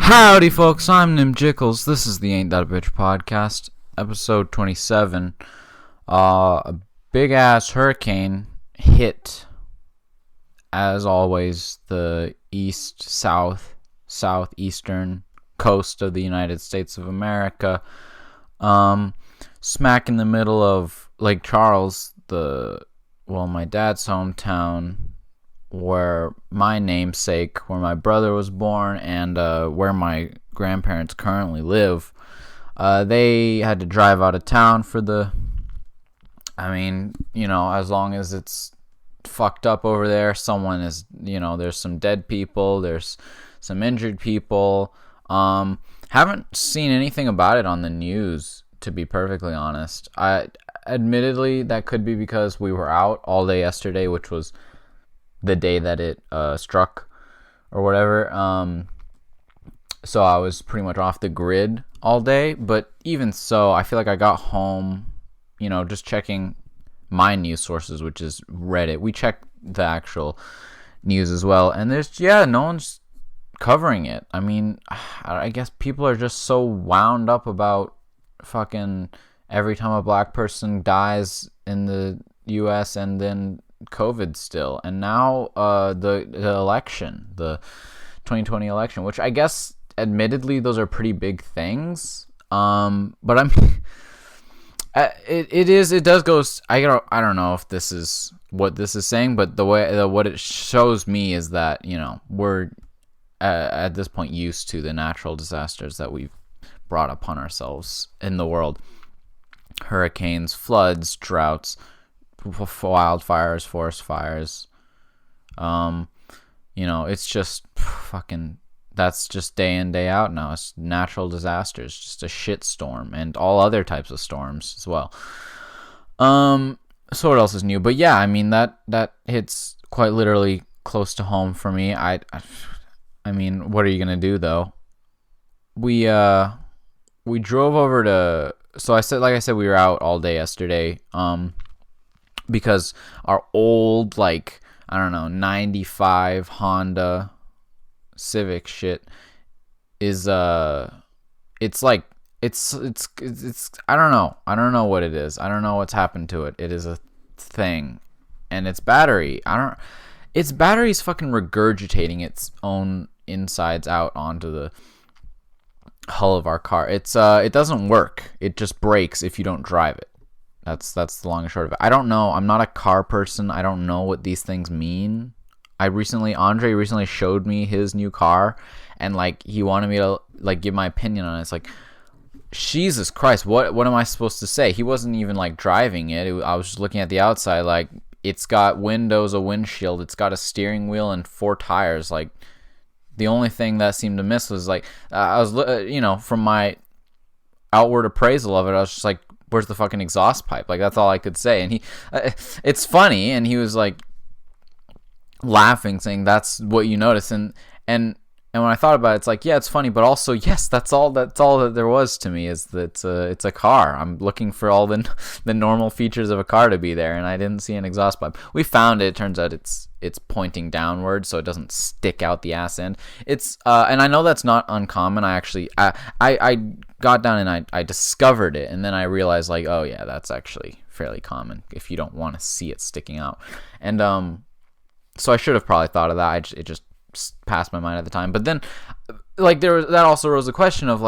Howdy, folks. I'm Nim Jickles. This is the Ain't That a Bitch podcast, episode 27. A big-ass hurricane hit, as always, the southeastern coast of the United States of America. Smack in the middle of Lake Charles, my dad's hometown, where my namesake, where my brother was born, and where my grandparents currently live. They had to drive out of town for as long as it's fucked up over there, there's some dead people, there's some injured people. Haven't seen anything about it on the news, to be perfectly honest. Admittedly, that could be because we were out all day yesterday, which was the day that it struck or whatever. So I was pretty much off the grid all day. But even so, I feel like I got home, just checking my news sources, which is Reddit. We check the actual news as well. And no one's covering it. I mean, I guess people are just so wound up about fucking every time a black person dies in the U.S. and then COVID still, and now the election, the 2020 election, which I guess admittedly those are pretty big things. But I mean, it does go. I don't know if this is what this is saying, but what it shows me is that we're at this point used to the natural disasters that we've brought upon ourselves in the world: hurricanes, floods, droughts, wildfires, forest fires. It's just fucking, that's just day in, day out now. It's natural disasters, just a shit storm, and all other types of storms as well. So what else is new? But yeah, I mean, that hits quite literally close to home for me. I mean, what are you gonna do though? We drove over to, like I said, we were out all day yesterday. Because our old, 95 Honda Civic shit is, it's I don't know what it is. I don't know what's happened to it. It is a thing. And its battery's fucking regurgitating its own insides out onto the hull of our car. It doesn't work. It just breaks if you don't drive it. That's the long and short of it. I don't know. I'm not a car person. I don't know what these things mean. Andre recently showed me his new car, and he wanted me to give my opinion on it. It's like, Jesus Christ, what am I supposed to say? He wasn't even driving it. I was just looking at the outside. It's got windows, a windshield, it's got a steering wheel and 4 tires. The only thing that seemed to miss was I was from my outward appraisal of it, I was just like, where's the fucking exhaust pipe? That's all I could say. And he, it's funny. And he was laughing, saying that's what you notice. And when I thought about it, it's yeah, it's funny, but also, yes, that's all that there was to me, is that it's a car. I'm looking for all the normal features of a car to be there, and I didn't see an exhaust pipe. We found it. It turns out it's pointing downward, so it doesn't stick out the ass end. It's and I know that's not uncommon. I got down and I discovered it, and then I realized oh yeah, that's actually fairly common if you don't want to see it sticking out. And so I should have probably thought of that. It just passed my mind at the time. But then that also rose the question of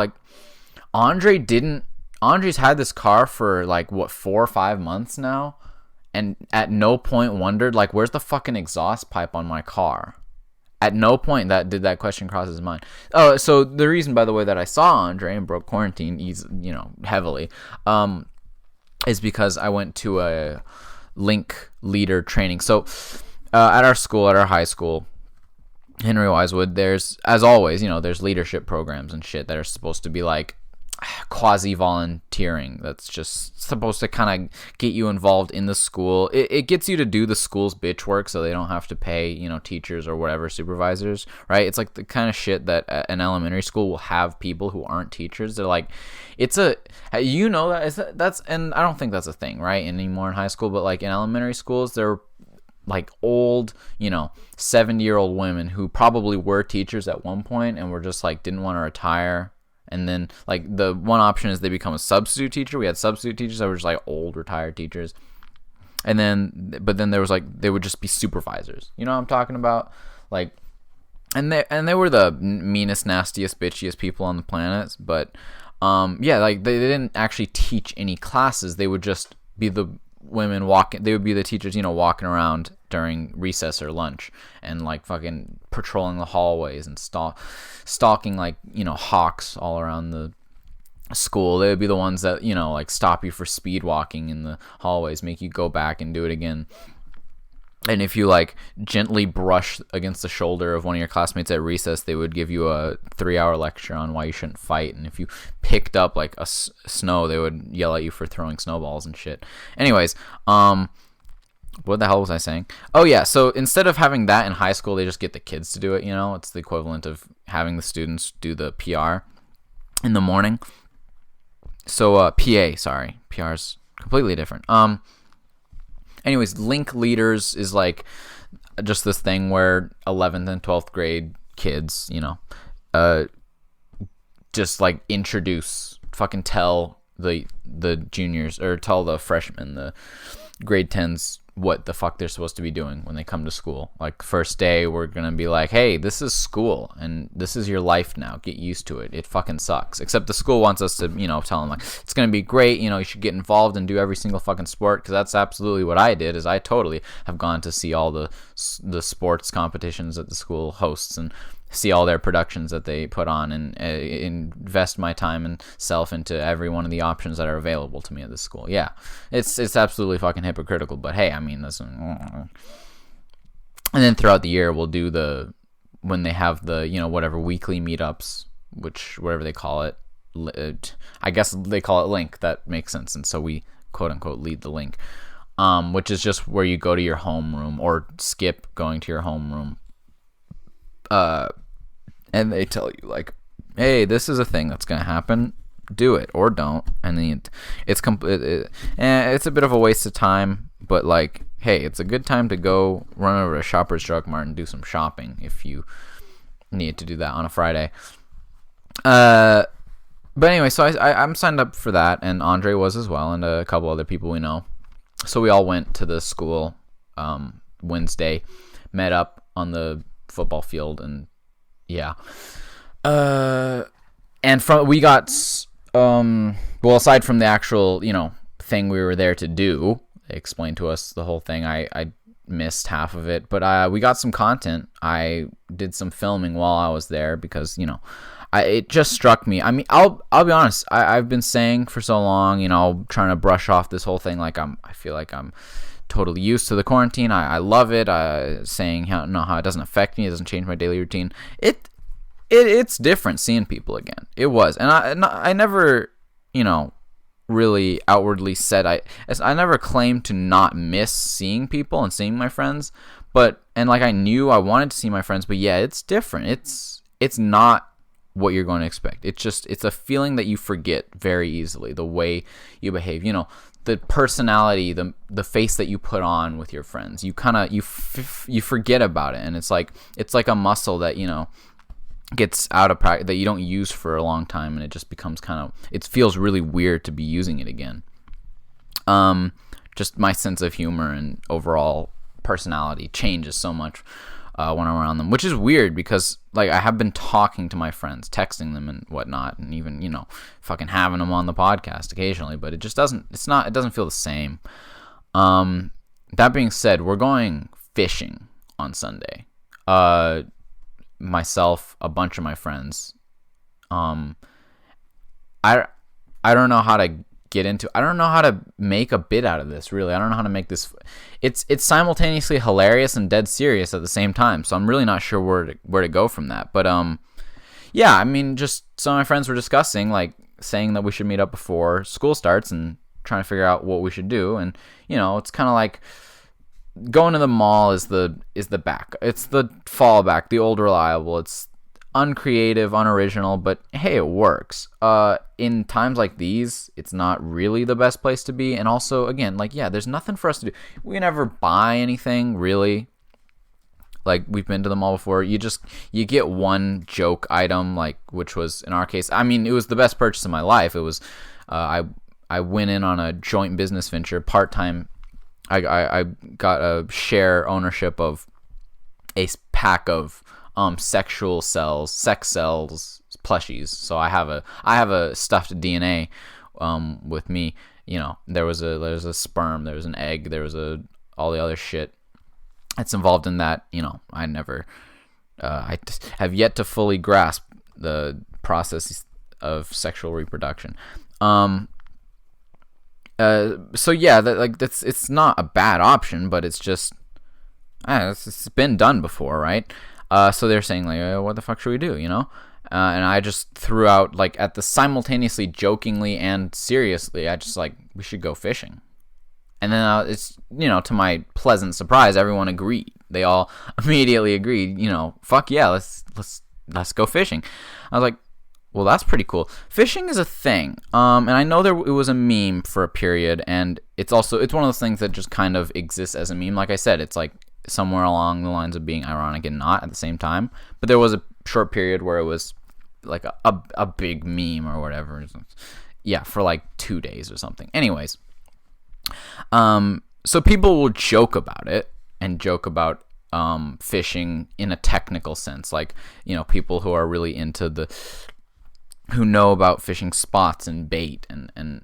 Andre's had this car for 4 or 5 months now, and at no point wondered where's the fucking exhaust pipe on my car. At no point did that question cross his mind. Oh, so the reason, by the way, that I saw Andre and broke quarantine, heavily, is because I went to a Link leader training. So at our high school, Henry Wisewood, there's, as always, there's leadership programs and shit that are supposed to be quasi-volunteering. That's just supposed to kind of get you involved in the school. It gets you to do the school's bitch work, so they don't have to pay, teachers or whatever, supervisors, right? It's the kind of shit that an elementary school will have people who aren't teachers. They're that's, and I don't think that's a thing, right, anymore in high school, but in elementary schools, they're like old, 70-year-old women who probably were teachers at one point and were just like didn't want to retire. And then like the one option is they become a substitute teacher. We had substitute teachers that were just like old retired teachers. And then, but then there was like, they would just be supervisors. You know what I'm talking about? Like, and they were the meanest, nastiest, bitchiest people on the planet. But, yeah, like they didn't actually teach any classes. They would just be the women walking. They would be the teachers, walking around during recess or lunch and like fucking patrolling the hallways and stalking like, hawks all around the school. They would be the ones that like stop you for speed walking in the hallways, make you go back and do it again. And if you like gently brush against the shoulder of one of your classmates at recess, they would give you a 3-hour lecture on why you shouldn't fight. And if you picked up like a snow, they would yell at you for throwing snowballs and shit. Anyways, what the hell was I saying? Oh yeah, so instead of having that in high school, they just get the kids to do it. It's the equivalent of having the students do the PR in the morning. So PA, sorry, PR is completely different. Anyways, link leaders is like just this thing where 11th and 12th grade kids, just like fucking tell the juniors or tell the freshmen, the grade 10s, what the fuck they're supposed to be doing when they come to school. Like first day, we're gonna be like, hey, this is school and this is your life now. Get used to it. It fucking sucks. Except the school wants us to, tell them like it's gonna be great. You should get involved and do every single fucking sport, because that's absolutely what I did. Is I totally have gone to see all the sports competitions that the school hosts and see all their productions that they put on, and invest my time and self into every one of the options that are available to me at this school. Yeah, it's absolutely fucking hypocritical, but hey, I mean, listen. And then throughout the year, we'll do when they have the, whatever weekly meetups, whatever they call it. I guess they call it link. That makes sense. And so we quote unquote lead the link, which is just where you go to your homeroom or skip going to your homeroom. And they tell you like, hey, this is a thing that's gonna happen, do it or don't. And then it's a bit of a waste of time, but like, hey, it's a good time to go run over to Shoppers Drug Mart and do some shopping if you need to do that on a Friday. But anyway, so I'm signed up for that, and Andre was as well, and a couple other people we know. So we all went to the school Wednesday, met up on the football field, and yeah, and we got aside from the actual thing we were there to do, they explained to us the whole thing. I missed half of it, but we got some content. I did some filming while I was there because it just struck me. I mean, I'll be honest. I've been saying for so long, trying to brush off this whole thing like I feel like I'm totally used to the quarantine. I love it. Saying how it doesn't affect me, it doesn't change my daily routine. It's different seeing people again. It was, and I never really outwardly said I never claimed to not miss seeing people and seeing my friends, and I knew I wanted to see my friends, but yeah, it's different. It's not what you're going to expect. It's a feeling that you forget very easily, the way you behave. The personality, the face that you put on with your friends, you kind of you forget about it, and it's like a muscle that gets out of practice, that you don't use for a long time, and it just becomes it feels really weird to be using it again. Just my sense of humor and overall personality changes so much when I'm around them, which is weird because I have been talking to my friends, texting them and whatnot, and even fucking having them on the podcast occasionally, but it just doesn't feel the same. That being said, we're going fishing on Sunday. Myself, a bunch of my friends. I don't know how to get into. I don't know how to make a bit out of this, really. I don't know how to make this. It's simultaneously hilarious and dead serious at the same time. So I'm really not sure where to go from that. But yeah, I mean, just some of my friends were discussing, saying that we should meet up before school starts and trying to figure out what we should do. And it's kind of like going to the mall is the back. It's the fallback, the old reliable. It's uncreative, unoriginal, but hey, it works. In times like these, it's not really the best place to be. And also, again, like, yeah, there's nothing for us to do. We never buy anything, really. Like, we've been to the mall before. You get one joke item, like, which was, in our case, I mean, it was the best purchase of my life. It was, I went in on a joint business venture, part-time. I got a share ownership of a pack of sex cells plushies. So I have a stuffed DNA with me. You know, there's a sperm, there was an egg, there was all the other shit that's involved in that. You know, I have yet to fully grasp the process of sexual reproduction. So yeah, it's not a bad option, but it's just it's been done before, right? So they're saying, like, what the fuck should we do, you know? And I just threw out, like, at the simultaneously jokingly and seriously, I just, like, we should go fishing. And then it's, you know, to my pleasant surprise, everyone agreed. They all immediately agreed, you know, fuck yeah, let's go fishing. I was like, well, that's pretty cool. Fishing is a thing. And I know it was a meme for a period, and it's one of those things that just kind of exists as a meme. Like I said, it's like somewhere along the lines of being ironic and not at the same time. But there was a short period where it was like a big meme or whatever. Yeah, for like 2 days or something. Anyways, so people will joke about it and joke about fishing in a technical sense. Like, you know, people who are really into who know about fishing spots and bait and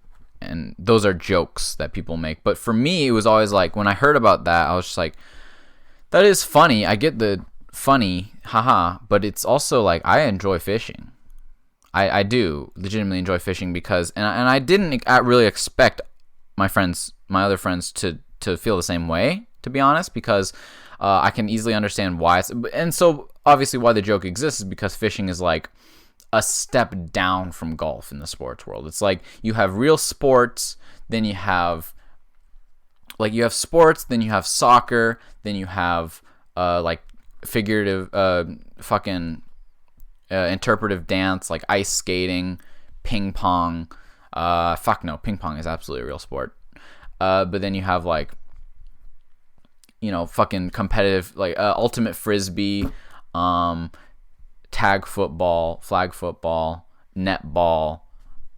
those are jokes that people make. But for me, it was always like, when I heard about that, I was just like, that is funny. I get the funny, haha, but it's also like, I enjoy fishing. I do legitimately enjoy fishing because, and I didn't really expect my other friends to feel the same way, to be honest, because I can easily understand why. And so obviously why the joke exists is because fishing is like a step down from golf in the sports world. It's like you have real sports, then you have sports, then you have soccer, then you have like figurative interpretive dance, like ice skating, ping pong. Fuck no, ping pong is absolutely a real sport. But then you have, like, you know, fucking competitive, like ultimate frisbee, tag football, flag football, netball.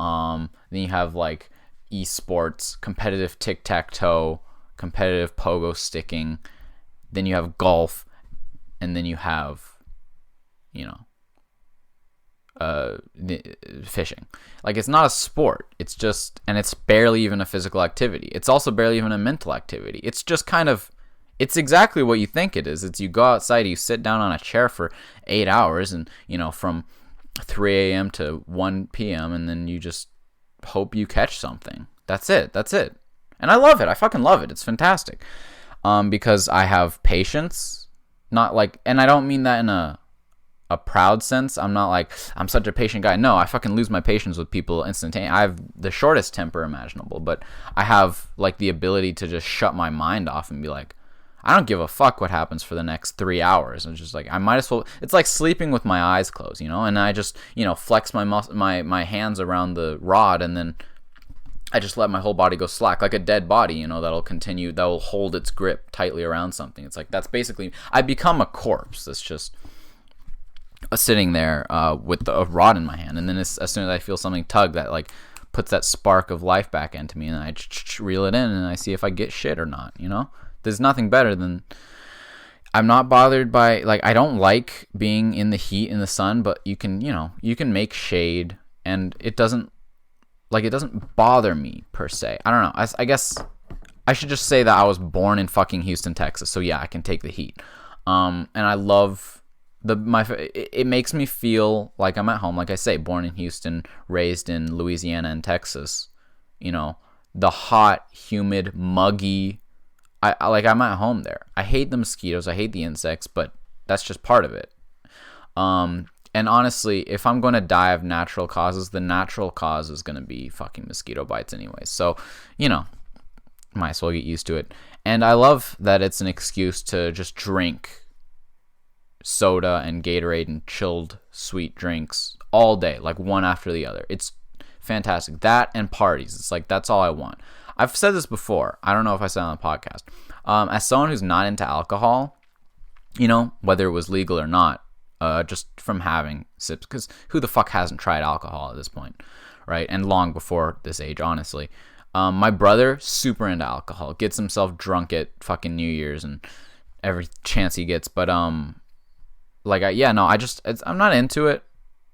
Then you have like esports, competitive tic-tac-toe, competitive pogo sticking. Then you have golf, and then you have, you know, fishing. Like, it's not a sport. It's just, and it's barely even a physical activity. It's also barely even a mental activity. It's just kind of, it's exactly what you think it is. It's you go outside, you sit down on a chair for 8 hours, and, you know, from 3 a.m. to 1 p.m., and then you just hope you catch something. That's it. And I love it. I fucking love it. It's fantastic. Because I have patience. Not like, and I don't mean that in a proud sense. I'm not like, I'm such a patient guy. No, I fucking lose my patience with people instantaneously. I have the shortest temper imaginable, but I have, like, the ability to just shut my mind off and be like, I don't give a fuck what happens for the next 3 hours. I'm just like, I might as well. It's like sleeping with my eyes closed, you know. And I just, you know, flex my hands around the rod, and then I just let my whole body go slack, like a dead body, you know, that will hold its grip tightly around something. It's like, that's basically, I become a corpse that's just sitting there with a rod in my hand. And then as soon as I feel something tug, that, like, puts that spark of life back into me, and I reel it in, and I see if I get shit or not, you know. There's nothing better than, I'm not bothered by, like, I don't like being in the heat in the sun, but you can make shade, and it doesn't bother me per se. I don't know. I guess I should just say that I was born in fucking Houston, Texas. So yeah, I can take the heat. And I love it makes me feel like I'm at home. Like I say, born in Houston, raised in Louisiana and Texas. You know, the hot, humid, muggy. I'm at home there. I hate the mosquitoes. I hate the insects, but that's just part of it. And honestly, if I'm going to die of natural causes, the natural cause is going to be fucking mosquito bites anyway. So, you know, might as well get used to it. And I love that it's an excuse to just drink soda and Gatorade and chilled sweet drinks all day, like one after the other. It's fantastic. That and parties. It's like, that's all I want. I've said this before. I don't know if I said it on the podcast. As someone who's not into alcohol, whether it was legal or not, just from having sips, because who the fuck hasn't tried alcohol at this point, right? And long before this age, honestly. My brother, super into alcohol, gets himself drunk at fucking New Year's and every chance he gets. But I'm not into it.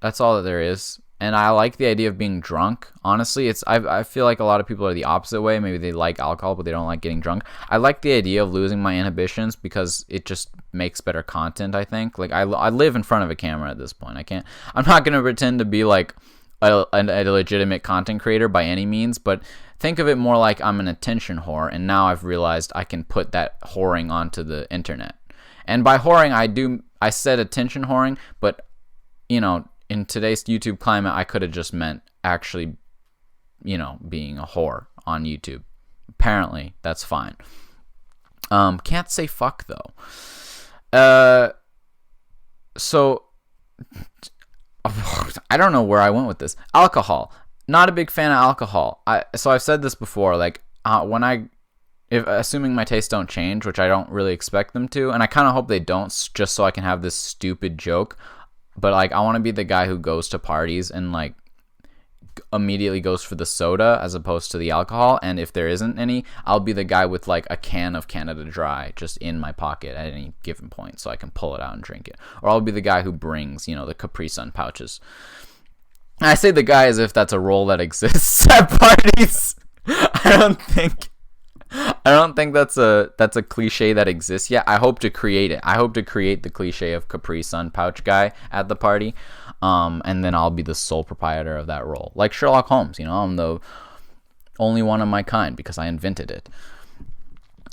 That's all that there is. And I like the idea of being drunk. Honestly, I feel like a lot of people are the opposite way. Maybe they like alcohol, but they don't like getting drunk. I like the idea of losing my inhibitions because it just makes better content, I think. Like, I live in front of a camera at this point. I'm not going to pretend to be like a legitimate content creator by any means, but think of it more like I'm an attention whore, and now I've realized I can put that whoring onto the internet. And by whoring, I said attention whoring, but, in today's YouTube climate, I could have just meant actually, being a whore on YouTube. Apparently, that's fine. Can't say fuck, though. So, I don't know where I went with this. Alcohol. Not a big fan of alcohol. So I've said this before, like, assuming my tastes don't change, which I don't really expect them to, and I kind of hope they don't, just so I can have this stupid joke. But, like, I want to be the guy who goes to parties and, like, immediately goes for the soda as opposed to the alcohol. And if there isn't any, I'll be the guy with, like, a can of Canada Dry just in my pocket at any given point so I can pull it out and drink it. Or I'll be the guy who brings, the Capri Sun pouches. And I say the guy as if that's a role that exists at parties. I don't think that's a cliche that exists yet. I hope to create it. I hope to create the cliche of Capri Sun pouch guy at the party, and then I'll be the sole proprietor of that role, like Sherlock Holmes. I'm the only one of my kind because I invented it.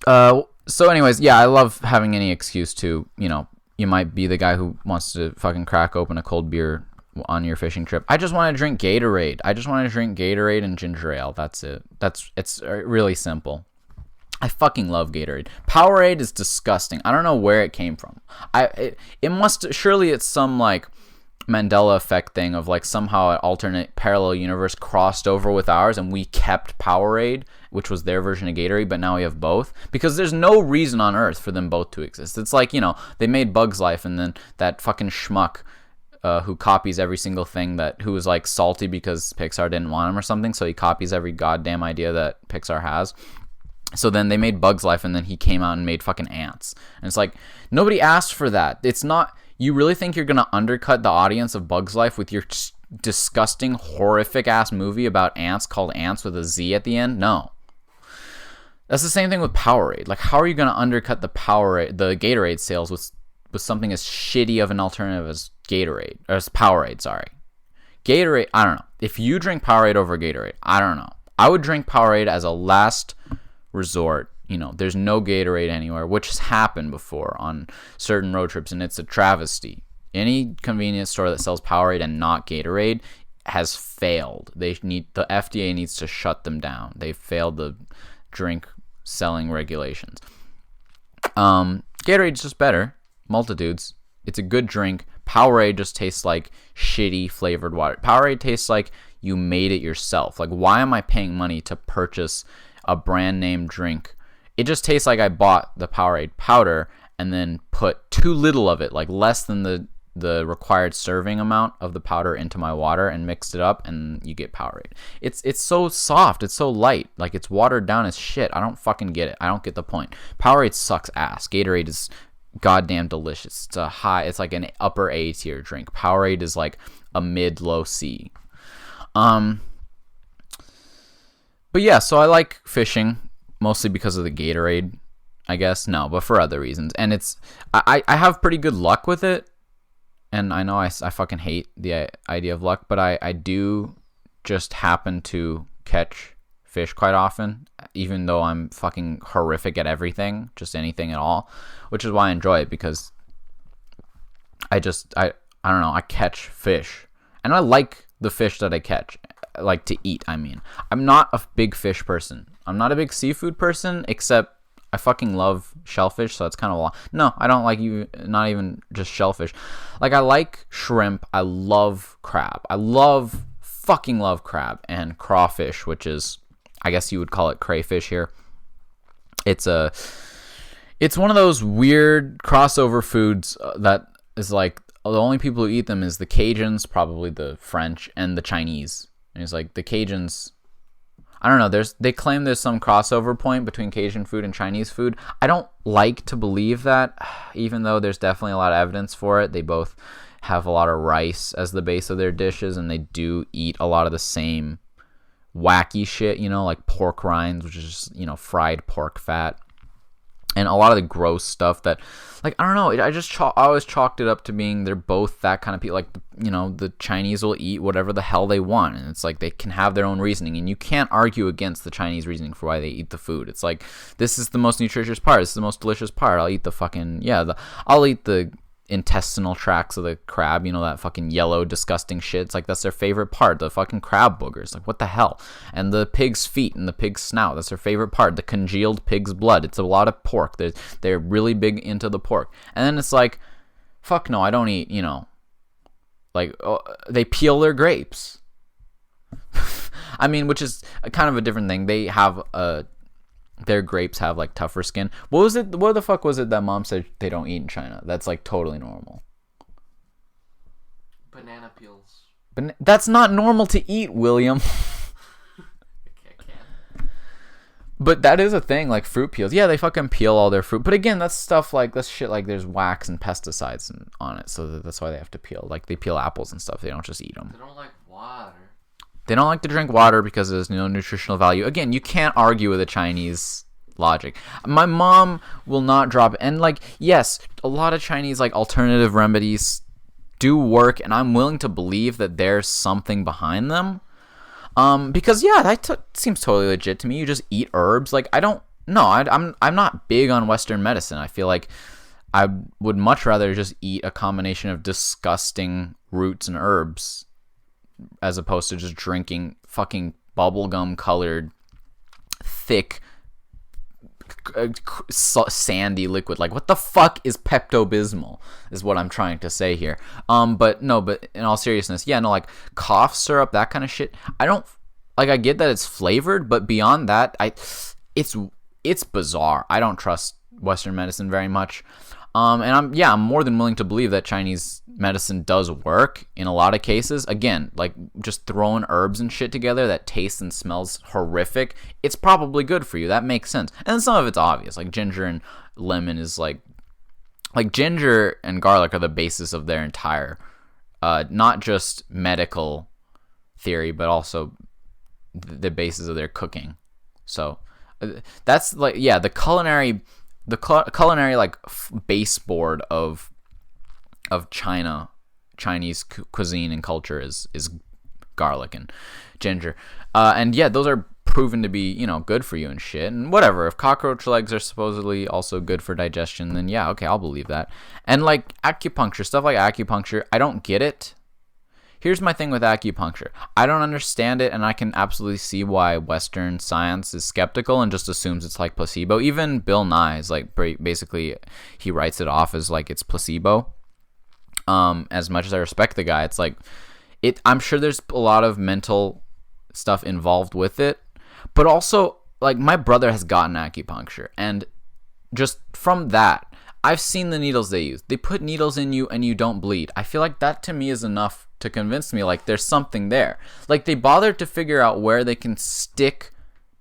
So, anyways, yeah, I love having any excuse to, you might be the guy who wants to fucking crack open a cold beer on your fishing trip. I just want to drink Gatorade. And ginger ale. That's it. It's really simple. I fucking love Gatorade. Powerade is disgusting. I don't know where it came from. Surely it's some like Mandela effect thing of like somehow an alternate parallel universe crossed over with ours and we kept Powerade, which was their version of Gatorade, but now we have both. Because there's no reason on earth for them both to exist. It's like, they made Bug's Life and then that fucking schmuck who copies every single thing who was like salty because Pixar didn't want him or something, so he copies every goddamn idea that Pixar has. So then they made Bug's Life, and then he came out and made fucking Ants. And it's like, nobody asked for that. It's not... You really think you're going to undercut the audience of Bug's Life with your disgusting, horrific-ass movie about ants called Ants with a Z at the end? No. That's the same thing with Powerade. Like, how are you going to undercut the Gatorade sales with something as shitty of an alternative as Gatorade? Or as Powerade, sorry. Gatorade, I don't know. If you drink Powerade over Gatorade, I don't know. I would drink Powerade as a last resort. There's no Gatorade anywhere, which has happened before on certain road trips, and it's a travesty. Any convenience store that sells Powerade and not Gatorade has failed. The FDA needs to shut them down. They failed the drink selling regulations. Gatorade's just better. Multitudes. It's a good drink. Powerade just tastes like shitty flavored water. Powerade tastes like you made it yourself. Like, why am I paying money to purchase a brand name drink? It just tastes like I bought the Powerade powder and then put too little of it, like less than the required serving amount of the powder, into my water and mixed it up, and you get Powerade. It's so soft, it's so light, like it's watered down as shit. I don't fucking get it. I don't get the point. Powerade sucks ass. Gatorade is goddamn delicious. It's like an upper A tier drink. Powerade is like a mid-low C. But yeah, so I like fishing mostly because of the Gatorade, I guess. No, but for other reasons. And I have pretty good luck with it. And I know I fucking hate the idea of luck, but I do just happen to catch fish quite often, even though I'm fucking horrific at everything, just anything at all, which is why I enjoy it, because I don't know, I catch fish. And I like the fish that I catch. Like to eat, I mean. I'm not a big fish person. I'm not a big seafood person, except I fucking love shellfish, so it's kind of a lot. No, I don't like you. Not even just shellfish. Like, I like shrimp. I love crab. Fucking love crab and crawfish, which is, I guess you would call it crayfish here. It's one of those weird crossover foods that is like, the only people who eat them is the Cajuns, probably the French, and the Chinese. And it's like the Cajuns, I don't know, they claim there's some crossover point between Cajun food and Chinese food. I don't like to believe that, even though there's definitely a lot of evidence for it. They both have a lot of rice as the base of their dishes, and they do eat a lot of the same wacky shit, like pork rinds, which is just, fried pork fat. And a lot of the gross stuff that, like, I don't know, I always chalked it up to being they're both that kind of people. Like, the Chinese will eat whatever the hell they want, and it's like they can have their own reasoning, and you can't argue against the Chinese reasoning for why they eat the food. It's like, this is the most nutritious part, this is the most delicious part. I'll eat the fucking, I'll eat the intestinal tracts of the crab, that fucking yellow disgusting shit. It's like, that's their favorite part, the fucking crab boogers. Like, what the hell? And the pig's feet and the pig's snout, that's their favorite part, the congealed pig's blood. It's a lot of pork. They're really big into the pork. And then it's like, fuck no, I don't eat, like, they peel their grapes. I mean, which is kind of a different thing. They have their grapes have like tougher skin. What the fuck was it that mom said they don't eat in China? That's like totally normal. Banana peels. That's not normal to eat, William. I can't. But that is a thing, like fruit peels. Yeah, they fucking peel all their fruit. But again, that's stuff like, that's shit like there's wax and pesticides on it. So that's why they have to peel. Like, they peel apples and stuff. They don't just eat them. They don't like water. They don't like to drink water because there's no nutritional value. Again, you can't argue with the Chinese logic. My mom will not drop it. And, like, yes, a lot of Chinese, like, alternative remedies do work, and I'm willing to believe that there's something behind them. Because, yeah, that seems totally legit to me. You just eat herbs. Like, I'm not big on Western medicine. I feel like I would much rather just eat a combination of disgusting roots and herbs as opposed to just drinking fucking bubblegum colored thick sandy liquid. Like, what the fuck is Pepto-Bismol is what I'm trying to say here. But in all seriousness, like cough syrup, that kind of shit, I don't like. I get that it's flavored, but beyond that, it's bizarre. I don't trust Western medicine very much. And I'm more than willing to believe that Chinese medicine does work in a lot of cases. Again, like, just throwing herbs and shit together that tastes and smells horrific, it's probably good for you. That makes sense. And then some of it's obvious, like ginger and lemon is like ginger and garlic are the basis of their entire, not just medical theory, but also the basis of their cooking. So that's like, the culinary like baseboard of Chinese cuisine and culture is garlic and ginger, and those are proven to be good for you and shit, and whatever. If cockroach legs are supposedly also good for digestion, then okay, I'll believe that. And like acupuncture, stuff like acupuncture, I don't get it. Here's my thing with acupuncture. I don't understand it, and I can absolutely see why Western science is skeptical and just assumes it's like placebo. Even Bill Nye is like, basically, he writes it off as like it's placebo. As much as I respect the guy, it's like, I'm sure there's a lot of mental stuff involved with it, but also, like, my brother has gotten acupuncture, and just from that, I've seen the needles they use. They put needles in you and you don't bleed. I feel like that to me is enough to convince me like there's something there. Like, they bothered to figure out where they can stick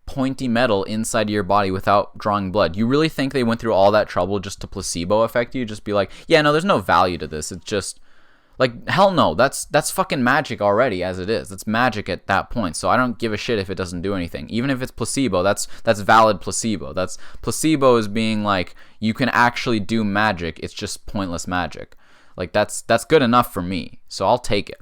pointy metal inside your body without drawing blood. You really think they went through all that trouble just to placebo affect you? Just be like, no, there's no value to this. It's just like, hell no, that's fucking magic already as it is. It's magic at that point. So I don't give a shit if it doesn't do anything. Even if it's placebo, that's valid placebo. That's placebo is being like, you can actually do magic. It's just pointless magic. Like, that's good enough for me. So I'll take it.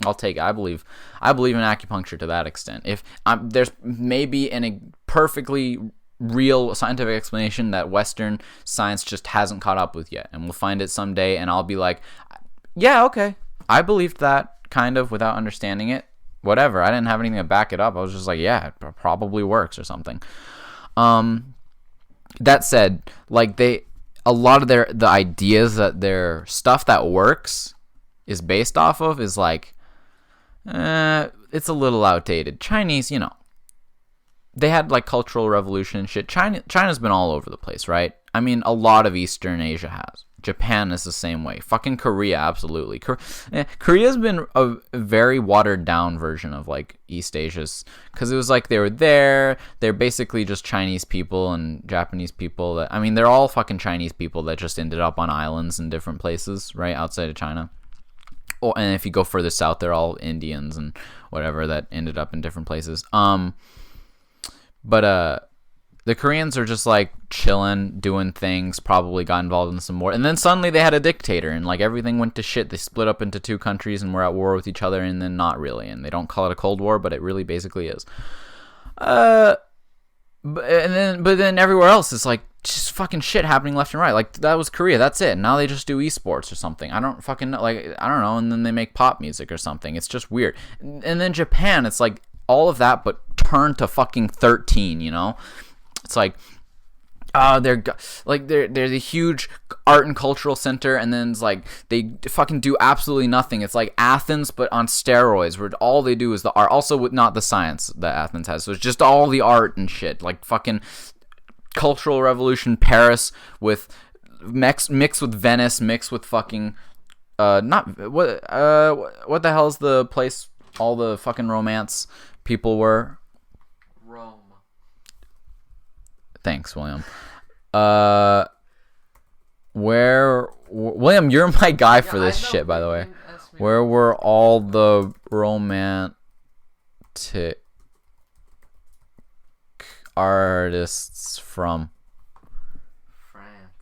I believe in acupuncture to that extent. If there's maybe a perfectly real scientific explanation that Western science just hasn't caught up with yet, and we'll find it someday, and I'll be like, yeah, okay, I believed that kind of without understanding it. Whatever. I didn't have anything to back it up. I was just like, yeah, it probably works or something. That said, like a lot of the ideas that their stuff that works is based off of is like, it's a little outdated. Chinese, they had like cultural revolution and shit. China's been all over the place, right? I mean, a lot of Eastern Asia has. Japan is the same way. Fucking Korea, absolutely. Korea's been a very watered down version of like East Asia's, because it was like they were there. They're basically just Chinese people and Japanese people. They're all fucking Chinese people that just ended up on islands in different places, right outside of China. And if you go further south, they're all Indians and whatever that ended up in different places. But the Koreans are just like chilling, doing things, probably got involved in some war. And then suddenly they had a dictator and like everything went to shit. They split up into two countries and were at war with each other, and then not really. And they don't call it a Cold War, but it really basically is. But then everywhere else is like just fucking shit happening left and right. Like that was Korea, that's it. Now they just do esports or something. I don't fucking know. Like I don't know. And then they make pop music or something. It's just weird. And then Japan, it's like all of that, but turned to fucking 13. It's like, they're the huge art and cultural center, and then it's like they fucking do absolutely nothing. It's like Athens, but on steroids, where all they do is the art. Also, with not the science that Athens has, so it's just all the art and shit. Like fucking cultural revolution, Paris with mixed with Venice, mixed with fucking not what the hell's the place all the fucking romance people were. Rome. Thanks, William. William, you're my guy for this shit, by the way. Where were all the romantic artists from? France.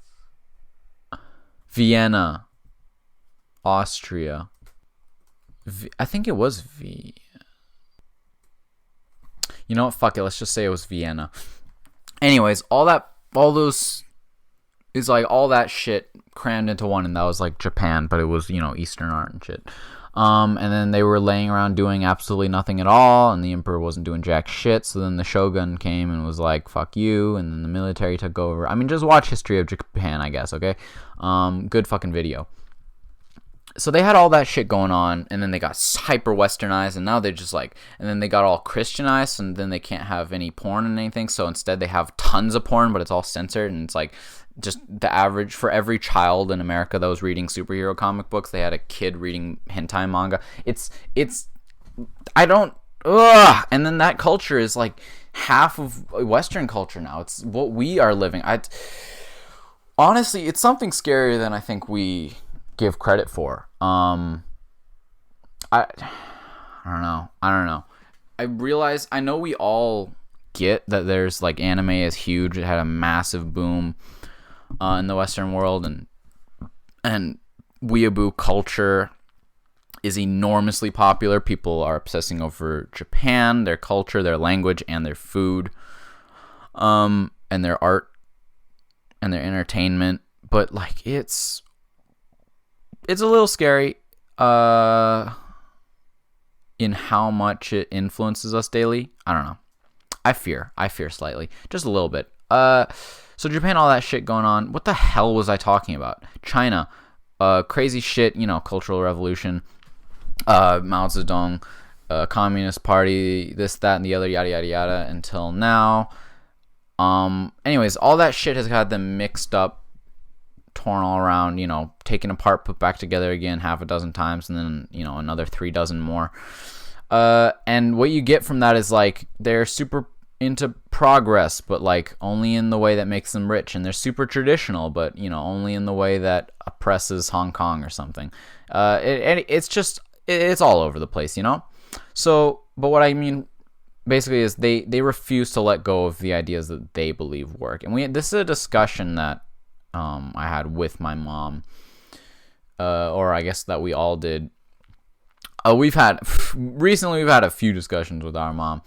Vienna. Austria. I think it was You know what? Fuck it. Let's just say it was Vienna. Anyways, all those is like all that shit crammed into one, and that was like Japan, but it was, Eastern art and shit. And then they were laying around doing absolutely nothing at all, and the emperor wasn't doing jack shit. So then the shogun came and was like, fuck you, and then the military took over. Just watch History of Japan, I guess, okay? Good fucking video. So they had all that shit going on, and then they got hyper westernized, and now they're just like, and then they got all Christianized, and then they can't have any porn and anything, so instead they have tons of porn, but it's all censored, and it's like just the average for every child in America that was reading superhero comic books, they had a kid reading hentai manga. And then that culture is like half of Western culture now. It's what we are living. Honestly, it's something scarier than I think we give credit for. I don't know. I know we all get that there's like anime is huge. It had a massive boom in the Western world, and weeaboo culture is enormously popular. People are obsessing over Japan, their culture, their language, and their food, and their art and their entertainment. But like it's a little scary in how much it influences us daily. I don't know. I fear slightly, just a little bit. So Japan, all that shit going on. What the hell was I talking about? China, crazy shit. Cultural revolution. Mao Zedong, Communist Party, this, that, and the other, yada yada yada. Until now. Anyways, all that shit has got them mixed up, torn all around, taken apart, put back together again half a dozen times, and then, another 3 dozen more. And what you get from that is like they're super into progress, but like only in the way that makes them rich, and they're super traditional, but only in the way that oppresses Hong Kong or something. It's all over the place, So, but what I mean basically is they refuse to let go of the ideas that they believe work, and this is a discussion that I had with my mom, or I guess that we all did. We've had a few discussions with our mom,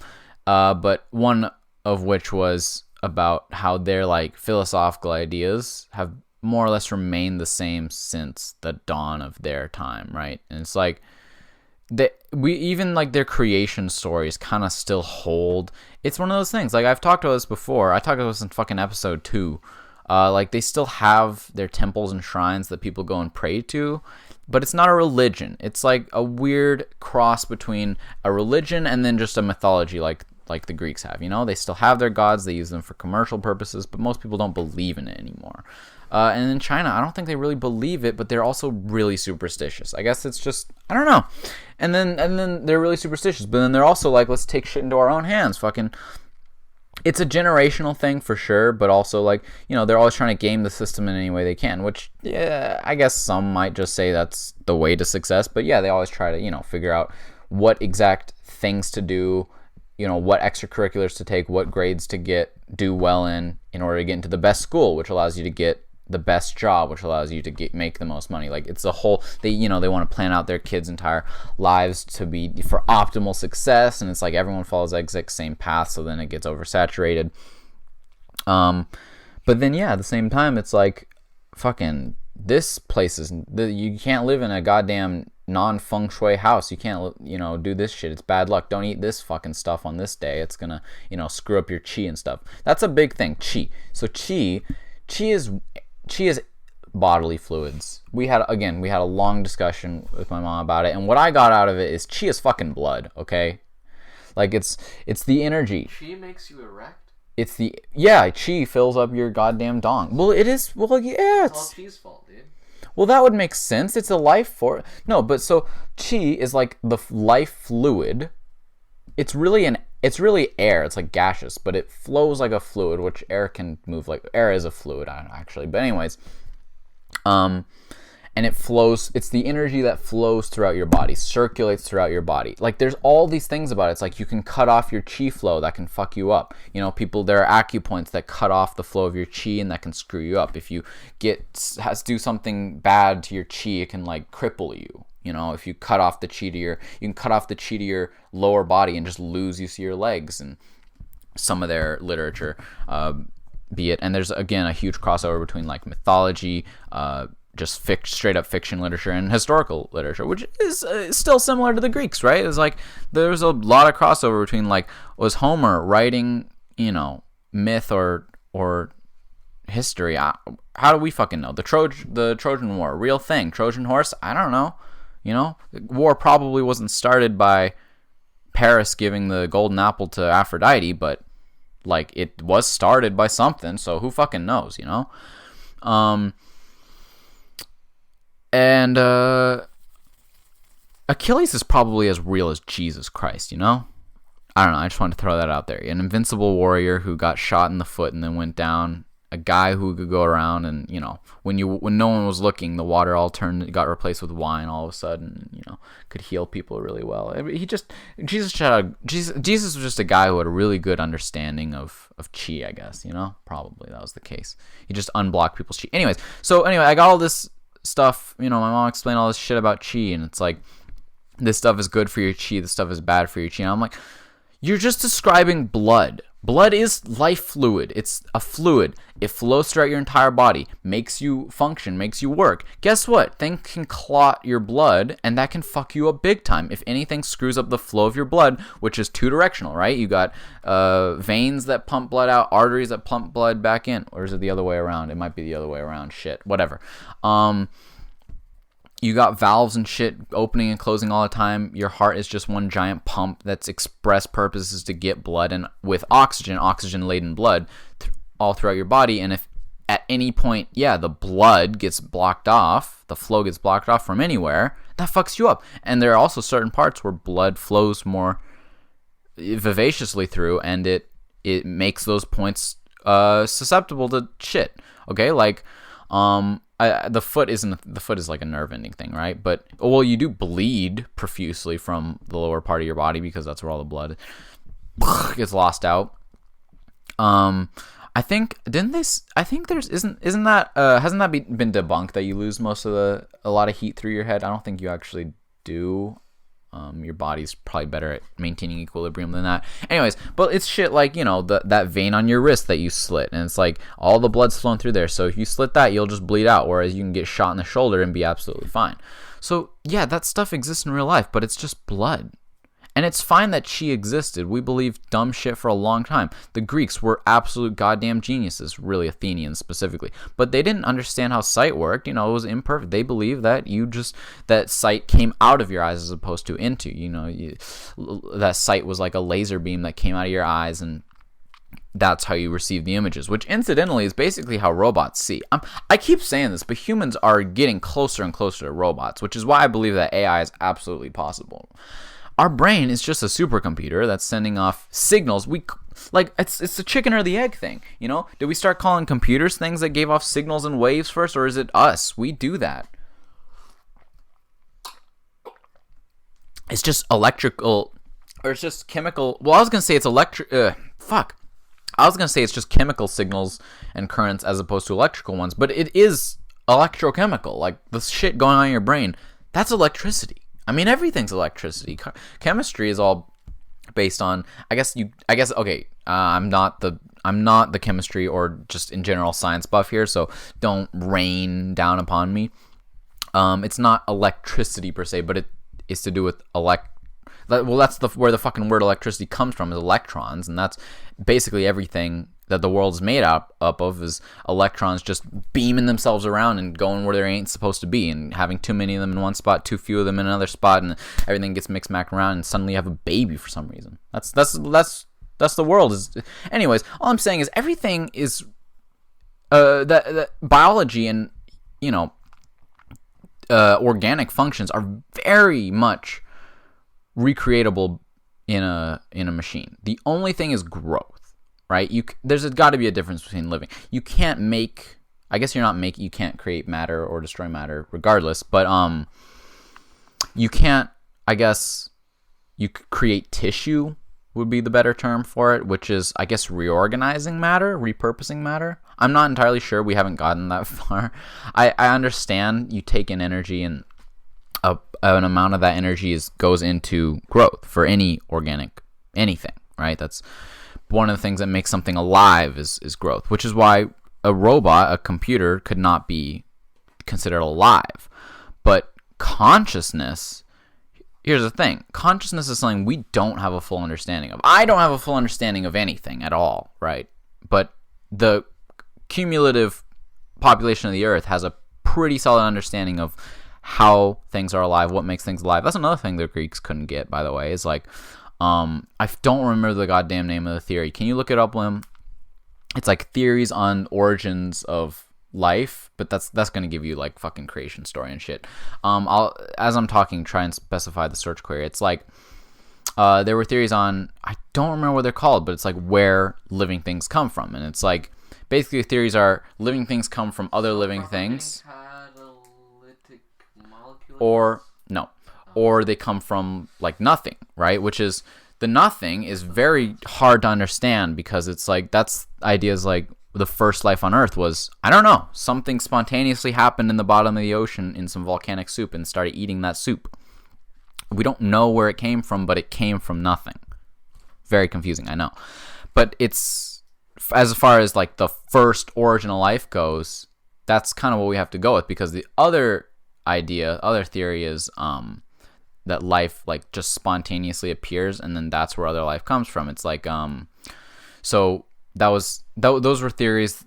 but one of which was about how their like philosophical ideas have more or less remained the same since the dawn of their time, right? And it's like we even like their creation stories kind of still hold. It's one of those things. Like I've talked about this before. I talked about this in fucking episode 2. Like they still have their temples and shrines that people go and pray to, but it's not a religion. It's like a weird cross between a religion and then just a mythology, like the Greeks have. You know, they still have their gods. They use them for commercial purposes, but most people don't believe in it anymore. And in China, I don't think they really believe it, but they're also really superstitious. I guess it's just, I don't know. And then they're really superstitious, but then they're also like, let's take shit into our own hands. Fucking, it's a generational thing for sure, but also like, you know, they're always trying to game the system in any way they can, which, yeah, I guess some might just say that's the way to success. But yeah, they always try to, you know, figure out what exact things to do, you know, what extracurriculars to take, what grades to do well in order to get into the best school, which allows you to get the best job, which allows you to make the most money. Like it's a whole, they want to plan out their kids' entire lives to be for optimal success, and it's like everyone follows the exact same path, so then it gets oversaturated. But then yeah, at the same time, it's like fucking this place is, you can't live in a goddamn non-feng shui house. You can't, you know, do this shit. It's bad luck. Don't eat this fucking stuff on this day. It's gonna, you know, screw up your chi and stuff. That's a big thing. Chi. So chi is bodily fluids. We had a long discussion with my mom about it, and what I got out of it is chi is fucking blood, okay? Like it's the energy. Chi makes you erect? Chi fills up your goddamn dong. Well, it is, well, yeah, It's all chi's fault, dude. Well, that would make sense. It's a life force. No, but so chi is like the life fluid. It's really air. It's like gaseous, but it flows like a fluid, which air can move like air is a fluid, actually. But anyways, and it flows. It's the energy that flows throughout your body, circulates throughout your body. Like there's all these things about it. It's like you can cut off your chi flow, that can fuck you up. You know, there are acupoints that cut off the flow of your chi, and that can screw you up. If you do something bad to your chi, it can like cripple you. You know, if you cut off the chi you can cut off the chi to your lower body and just lose use of your legs. And some of their literature, be it, and there's again a huge crossover between like mythology, just straight up fiction literature and historical literature, which is still similar to the Greeks, right? It's like there's a lot of crossover between like, was Homer writing, you know, myth or history? How do we fucking know? The Trojan War, real thing. Trojan horse? I don't know. You know, the war probably wasn't started by Paris giving the golden apple to Aphrodite, but like it was started by something, so who fucking knows, you know? And Achilles is probably as real as Jesus Christ, you know? I don't know, I just wanted to throw that out there. An invincible warrior who got shot in the foot and then went down. A guy who could go around and, you know, when no one was looking, the water all got replaced with wine all of a sudden, you know, could heal people really well. Jesus was just a guy who had a really good understanding of chi, I guess, you know? Probably that was the case. He just unblocked people's chi. Anyways, I got all this stuff, you know, my mom explained all this shit about chi, and it's like, this stuff is good for your chi, this stuff is bad for your chi, and I'm like, you're just describing blood. Blood is life fluid. It's a fluid. It flows throughout your entire body, makes you function, makes you work. Guess what? Things can clot your blood, and that can fuck you up big time. If anything screws up the flow of your blood, which is two-directional, right? You got veins that pump blood out, arteries that pump blood back in. Or is it the other way around? It might be the other way around. Shit. Whatever. You got valves and shit opening and closing all the time. Your heart is just one giant pump that's express purpose is to get blood and with oxygen-laden blood all throughout your body. And if at any point, the blood gets blocked off, the flow gets blocked off from anywhere, that fucks you up. And there are also certain parts where blood flows more vivaciously through, and it makes those points susceptible to shit. Okay, like the foot is like a nerve ending thing, right? But you do bleed profusely from the lower part of your body because that's where all the blood gets lost out. I think hasn't that been debunked that you lose a lot of heat through your head? I don't think you actually do. Your body's probably better at maintaining equilibrium than that. Anyways, but it's shit like, that vein on your wrist that you slit, and it's like all the blood's flowing through there. So if you slit that, you'll just bleed out, whereas you can get shot in the shoulder and be absolutely fine. So yeah, that stuff exists in real life, but it's just blood. And it's fine that she existed. We believed dumb shit for a long time. The Greeks were absolute goddamn geniuses, really Athenians specifically. But they didn't understand how sight worked. It was imperfect. They believed that that sight came out of your eyes as opposed to into. That sight was like a laser beam that came out of your eyes, and that's how you receive the images, which incidentally is basically how robots see. I keep saying this, but humans are getting closer and closer to robots, which is why I believe that AI is absolutely possible. Our brain is just a supercomputer that's sending off signals. It's the chicken or the egg thing, Did we start calling computers things that gave off signals and waves first, or is it us? We do that. It's just electrical, or it's just chemical. Well, I was gonna say it's electric. I was gonna say it's just chemical signals and currents as opposed to electrical ones, but it is electrochemical. Like the shit going on in your brain, that's electricity. I mean, everything's electricity. Chemistry is all based on. Okay. I'm not the chemistry or just in general science buff here, so don't rain down upon me. It's not electricity per se, but it is to do with that's where the fucking word electricity comes from, is electrons, and that's basically everything that the world is made up of is electrons just beaming themselves around and going where they ain't supposed to be, and having too many of them in one spot, too few of them in another spot, and everything gets mixed back around, and suddenly you have a baby for some reason. That's the world. Anyways, all I'm saying is everything is that biology and organic functions are very much recreatable in a machine. The only thing is growth. Right? There's got to be a difference between living. You can't you can't create matter or destroy matter regardless, but you can't, you could create tissue would be the better term for it, which is, reorganizing matter, repurposing matter. I'm not entirely sure. We haven't gotten that far. I understand you take in energy, and an amount of that energy goes into growth for any organic anything, right? That's one of the things that makes something alive is growth, which is why a robot, a computer, could not be considered alive. But consciousness, here's the thing. Consciousness is something we don't have a full understanding of. I don't have a full understanding of anything at all, right? But the cumulative population of the Earth has a pretty solid understanding of how things are alive, what makes things alive. That's another thing the Greeks couldn't get, by the way, is like, I don't remember the goddamn name of the theory. Can you look it up, Lim? It's like theories on origins of life, but that's going to give you like fucking creation story and shit. As I'm talking, try and specify the search query. It's like, there were theories on, I don't remember what they're called, but it's like where living things come from. And it's like, basically theories are living things come from other living things. Or they come from like nothing, right? Which is, the nothing is very hard to understand, because it's like, that's ideas like the first life on Earth was, I don't know, something spontaneously happened in the bottom of the ocean in some volcanic soup and started eating that soup. We don't know where it came from, but it came from nothing. Very confusing, I know. But it's, as far as like the first origin of life goes, that's kind of what we have to go with, because the other theory is that life like just spontaneously appears, and then that's where other life comes from. It's like so those were theories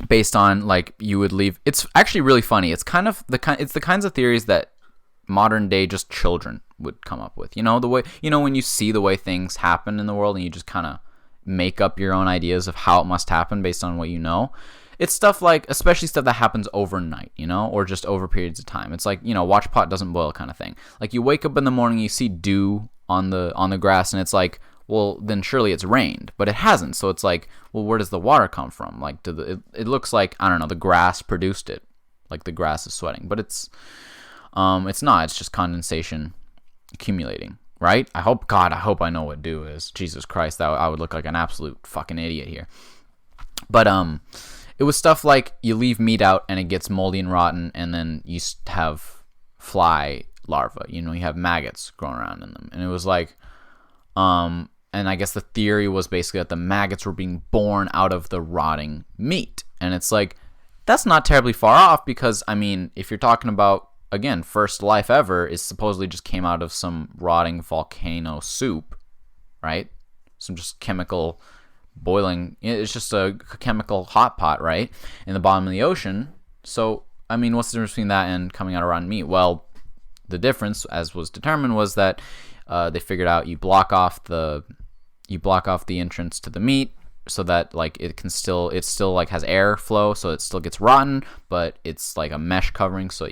based on like you would leave. It's actually really funny. It's kind of the kinds of theories that modern day just children would come up with. The way when you see the way things happen in the world, and you just kind of make up your own ideas of how it must happen based on what you know. It's stuff like, especially stuff that happens overnight, or just over periods of time. It's like, watch pot doesn't boil kind of thing. Like you wake up in the morning, you see dew on the grass, and it's like, well, then surely it's rained, but it hasn't. So it's like, well, where does the water come from? Like, it looks like, I don't know, the grass produced it, like the grass is sweating, but it's not. It's just condensation accumulating, right? I hope I know what dew is. Jesus Christ, I would look like an absolute fucking idiot here. But it was stuff like you leave meat out and it gets moldy and rotten, and then you have fly larvae. You have maggots growing around in them. And it was like, and I guess the theory was basically that the maggots were being born out of the rotting meat. And it's like, that's not terribly far off because, I mean, if you're talking about, again, first life ever is supposedly just came out of some rotting volcano soup, right? Some just chemical boiling. It's just a chemical hot pot, right? In the bottom of the ocean. So, I mean, what's the difference between that and coming out of rotten meat? Well, the difference, as was determined, was that they figured out you block off the entrance to the meat so that like it still like has air flow, so it still gets rotten, but it's like a mesh covering so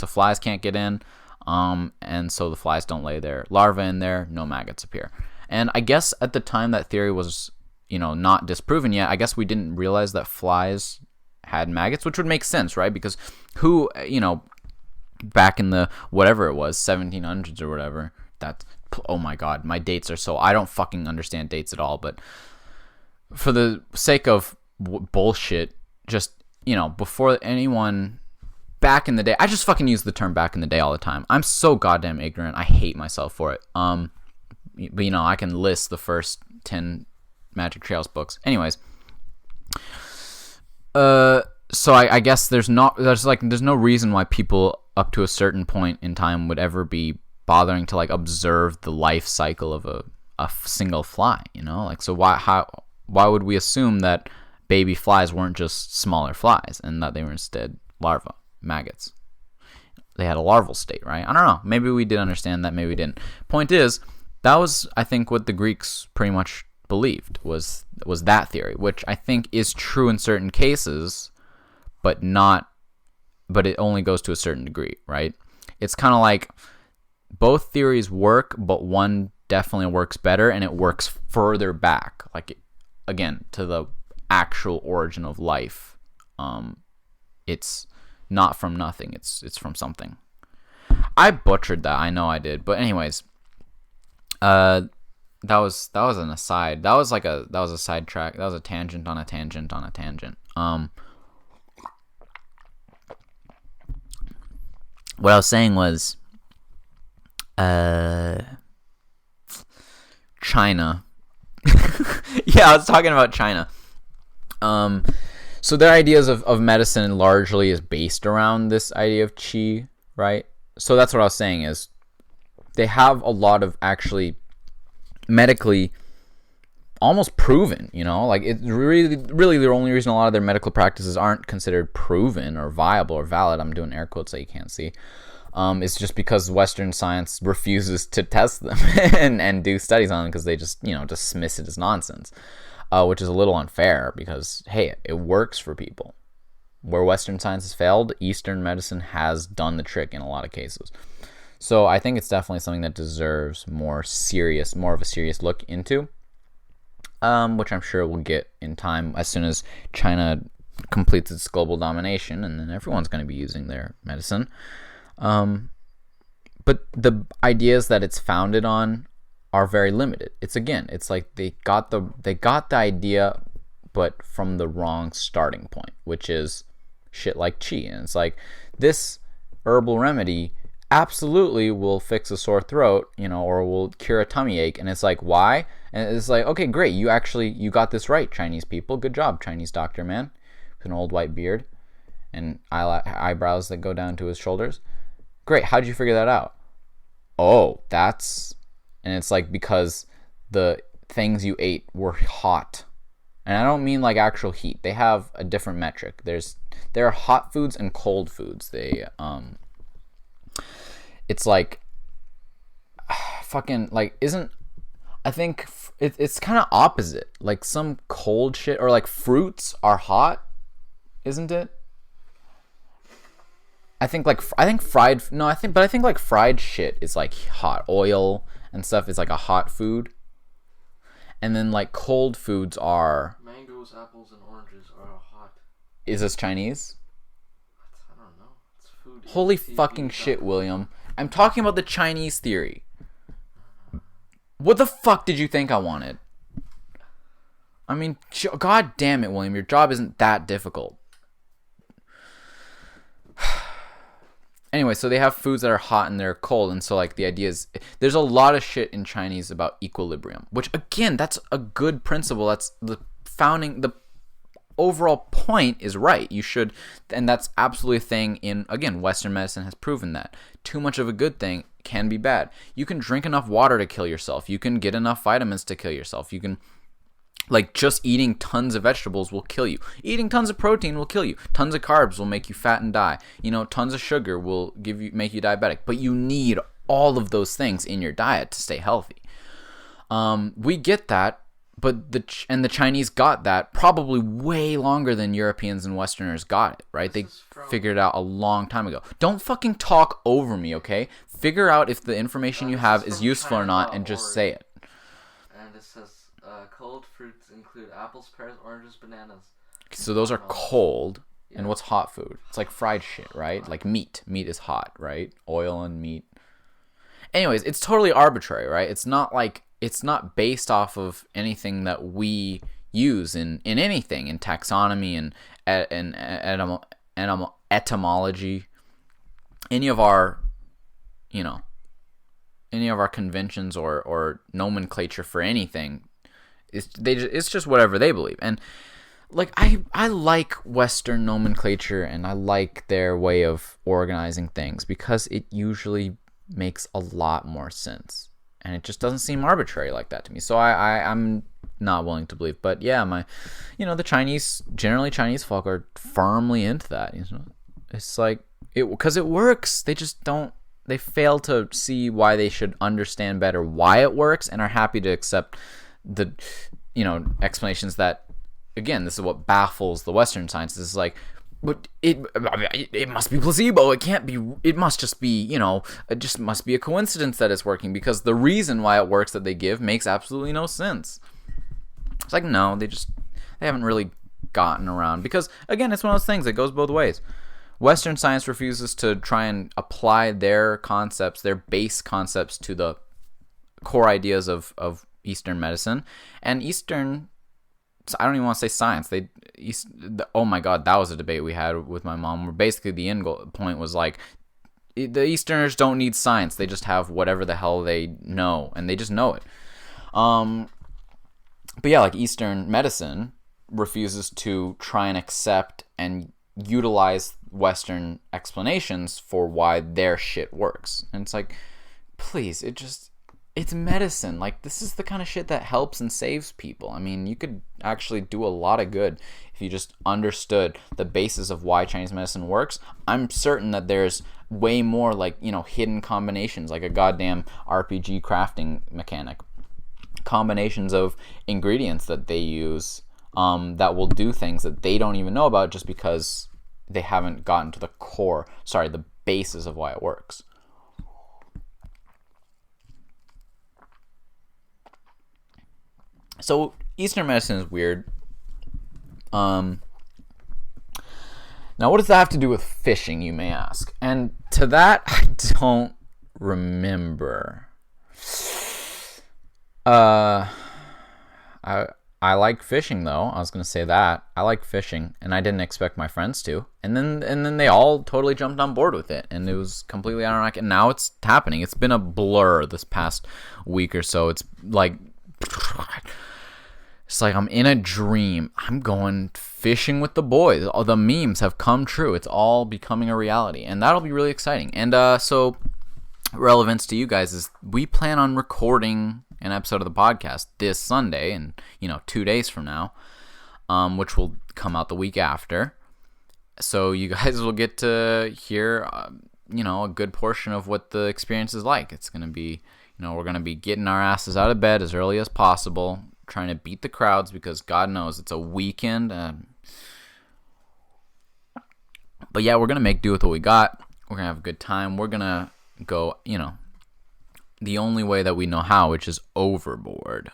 flies can't get in, and so the flies don't lay their larvae in there, no maggots appear. And I guess at the time that theory was not disproven yet, I guess we didn't realize that flies had maggots, which would make sense, right? Because who back in the whatever it was 1700s or whatever, that, oh my god, my dates are so, I don't fucking understand dates at all, but for the sake of bullshit, just before anyone, back in the day, I just fucking use the term back in the day all the time. I'm so goddamn ignorant, I hate myself for it. But I can list the first 10 Magic Trails books. Anyways, so I guess there's no reason why people up to a certain point in time would ever be bothering to like observe the life cycle of a single fly, so why would we assume that baby flies weren't just smaller flies and that they were instead larvae, maggots? They had a larval state, right? I don't know. Maybe we did understand that, maybe we didn't. Point is, that was, I think, what the Greeks pretty much believed was that theory, which I think is true in certain cases, but it only goes to a certain degree, right? It's kind of like both theories work, but one definitely works better, and it works further back, like, again, to the actual origin of life. It's not from nothing, it's from something. I butchered that, I know I did, but anyways, that was an aside. That was a sidetrack. That was a tangent on a tangent on a tangent. What I was saying was, China. Yeah, I was talking about China. So their ideas of medicine largely is based around this idea of qi, right? So that's what I was saying is they have a lot of actually medically almost proven, like it's really the only reason a lot of their medical practices aren't considered proven or viable or valid, I'm doing air quotes that you can't see, it's just because Western science refuses to test them and do studies on them because they just, dismiss it as nonsense, which is a little unfair because, hey, it works for people. Where Western science has failed, Eastern medicine has done the trick in a lot of cases. So I think it's definitely something that deserves more of a serious look into, which I'm sure we'll get in time as soon as China completes its global domination, and then everyone's going to be using their medicine. But the ideas that it's founded on are very limited. It's like they got the idea, but from the wrong starting point, which is shit like qi. And it's like, this herbal remedy absolutely will fix a sore throat, or will cure a tummy ache. And it's like, why? And it's like, okay, great, you got this right, Chinese people. Good job, Chinese doctor man with an old white beard and eyebrows that go down to his shoulders. Great, how'd you figure that out? Oh, and it's like, because the things you ate were hot. And I don't mean like actual heat. They have a different metric. There are hot foods and cold foods. It's like fucking like I think it's kind of opposite. Like some cold shit, or like fruits are hot, isn't it? I think fried shit is like hot. Oil and stuff is like a hot food. And then like cold foods are mangoes, apples, and oranges are hot. Is this Chinese? I don't know. It's food. Holy fucking shit, William. I'm talking about the Chinese theory. What the fuck did you think I wanted? I mean, god damn it, William. Your job isn't that difficult. anyway, so they have foods that are hot and they're cold, and so like the idea is there's a lot of shit in Chinese about equilibrium, which again, that's a good principle. That's the overall point is right. You should, and that's absolutely a thing in, again, Western medicine has proven that too much of a good thing can be bad. You can drink enough water to kill yourself. You can get enough vitamins to kill yourself. You can, like, just eating tons of vegetables will kill you. Eating tons of protein will kill you. Tons of carbs will make you fat and die. Tons of sugar will make you diabetic. But you need all of those things in your diet to stay healthy. We get that, but the Chinese got that probably way longer than Europeans and Westerners got it, right? They figured it out a long time ago. Don't fucking talk over me, okay? Figure out if the information you have is useful or not, and just say it. And it says cold fruits include apples, pears, oranges, bananas. So those are cold. Yeah. And what's hot food? It's like fried shit, right? Like meat. Meat is hot, right? Oil and meat. Anyways, it's totally arbitrary, right? It's not based off of anything that we use in anything, in taxonomy and etymology. Any of our conventions or nomenclature for anything, it's just whatever they believe. And like I like Western nomenclature, and I like their way of organizing things because it usually makes a lot more sense. And it just doesn't seem arbitrary like that to me. So I'm not willing to believe. But yeah, the Chinese folk are firmly into that. It's like, because it works. They just don't, they fail to see why they should understand better why it works, and are happy to accept the, explanations that, again, this is what baffles the Western science. This is like, but it must be placebo. It can't be. It must just be, it just must be a coincidence that it's working, because the reason why it works that they give makes absolutely no sense. It's like, no, they haven't really gotten around, because again, it's one of those things that goes both ways. Western science refuses to try and apply their concepts, their base concepts, to the core ideas of Eastern medicine, and Eastern. I don't even want to say science. Oh my God, that was a debate we had with my mom, where basically the end point was like, the Easterners don't need science. They just have whatever the hell they know, and they just know it. But yeah, like Eastern medicine refuses to try and accept and utilize Western explanations for why their shit works. And it's like, please, it's medicine. Like, this is the kind of shit that helps and saves people. I mean, you could actually do a lot of good if you just understood the basis of why Chinese medicine works. I'm certain that there's way more, like, hidden combinations, like a goddamn RPG crafting mechanic. Combinations of ingredients that they use that will do things that they don't even know about, just because they haven't gotten to the basis of why it works. So Eastern medicine is weird. Now, what does that have to do with fishing, you may ask? And to that, I don't remember. I like fishing, though. I was gonna say that I like fishing, and I didn't expect my friends to. And then they all totally jumped on board with it, and it was completely ironic. And now it's happening. It's been a blur this past week or so. It's like I'm in a dream. I'm going fishing with the boys. All the memes have come true. It's all becoming a reality, and that'll be really exciting. And so, relevance to you guys is we plan on recording an episode of the podcast this Sunday, and 2 days from now, which will come out the week after. So you guys will get to hear, a good portion of what the experience is like. It's gonna be, we're gonna be getting our asses out of bed as early as possible, trying to beat the crowds, because God knows it's a weekend. But yeah, we're gonna make do with what we got. We're gonna have a good time. We're gonna go, the only way that we know how, which is overboard.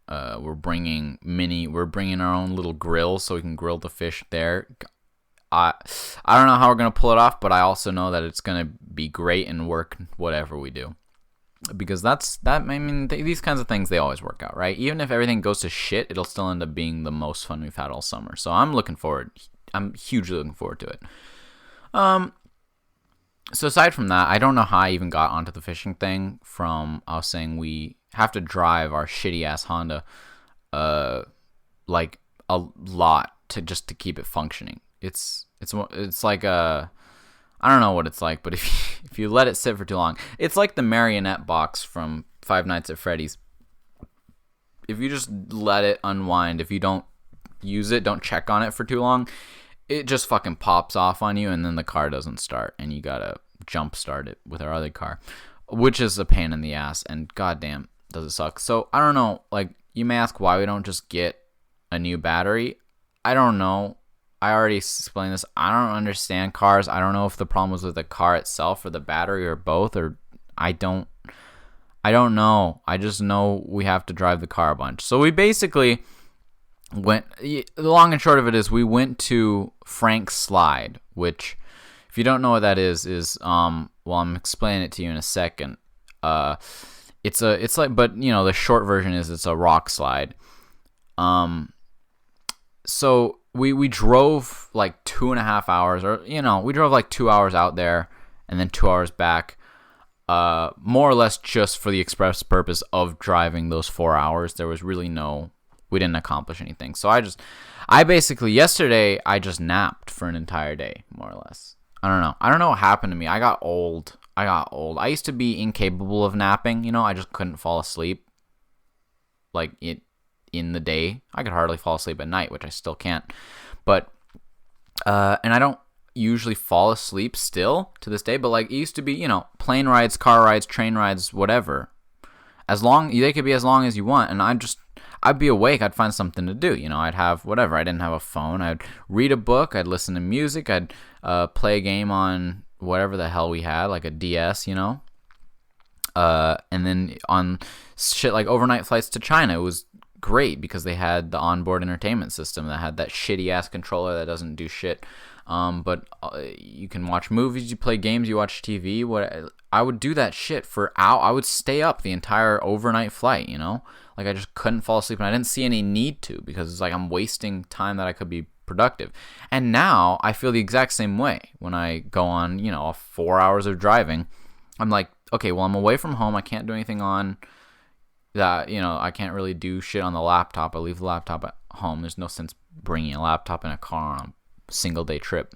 We're bringing our own little grill so we can grill the fish there. I don't know how we're gonna pull it off, but I also know that it's gonna be great and work whatever we do. Because these kinds of things, they always work out, right? Even if everything goes to shit, it'll still end up being the most fun we've had all summer. So I'm hugely looking forward to it. So aside from that, I don't know how I even got onto the fishing thing from I was saying we have to drive our shitty ass Honda like a lot to keep it functioning. It's like a I don't know what it's like, but if you let it sit for too long, it's like the marionette box from Five Nights at Freddy's. If you just let it unwind, if you don't use it, don't check on it for too long, it just fucking pops off on you, and then the car doesn't start, and you gotta jump start it with our other car, which is a pain in the ass, and goddamn, does it suck. So I don't know, like, you may ask why we don't just get a new battery. I don't know. I already explained this. I don't understand cars. I don't know if the problem was with the car itself or the battery or both, or I don't know. I just know we have to drive the car a bunch. So we basically the long and short of it is we went to Frank's Slide, which, if you don't know what that is well, I'm explaining it to you in a second. It's like, but you know, the short version is it's a rock slide. So we drove like 2.5 hours, or you know, we drove like 2 hours out there and then 2 hours back. More or less just for the express purpose of driving those 4 hours. There was really we didn't accomplish anything. So I basically, yesterday, I just napped for an entire day, more or less. I don't know what happened to me. I got old. I used to be incapable of napping, you know, I just couldn't fall asleep. Like, in the day. I could hardly fall asleep at night, which I still can't. But, and I don't usually fall asleep still to this day, but like, it used to be, you know, plane rides, car rides, train rides, whatever. They could be as long as you want, and I'd be awake, I'd find something to do, you know, I'd have whatever, I didn't have a phone, I'd read a book, I'd listen to music, I'd play a game on whatever the hell we had, like a DS, you know, and then on shit like overnight flights to China, it was great because they had the onboard entertainment system that had that shitty ass controller that doesn't do shit, but you can watch movies, you play games, you watch TV. I would do that shit for hours. I would stay up the entire overnight flight, you know, like I just couldn't fall asleep, and I didn't see any need to, because it's like I'm wasting time that I could be productive. And now I feel the exact same way when I go on, you know, 4 hours of driving. I'm like, okay, well, I'm away from home, I can't do anything on that, you know, I can't really do shit on the laptop. I leave the laptop at home. There's no sense bringing a laptop in a car on a single day trip.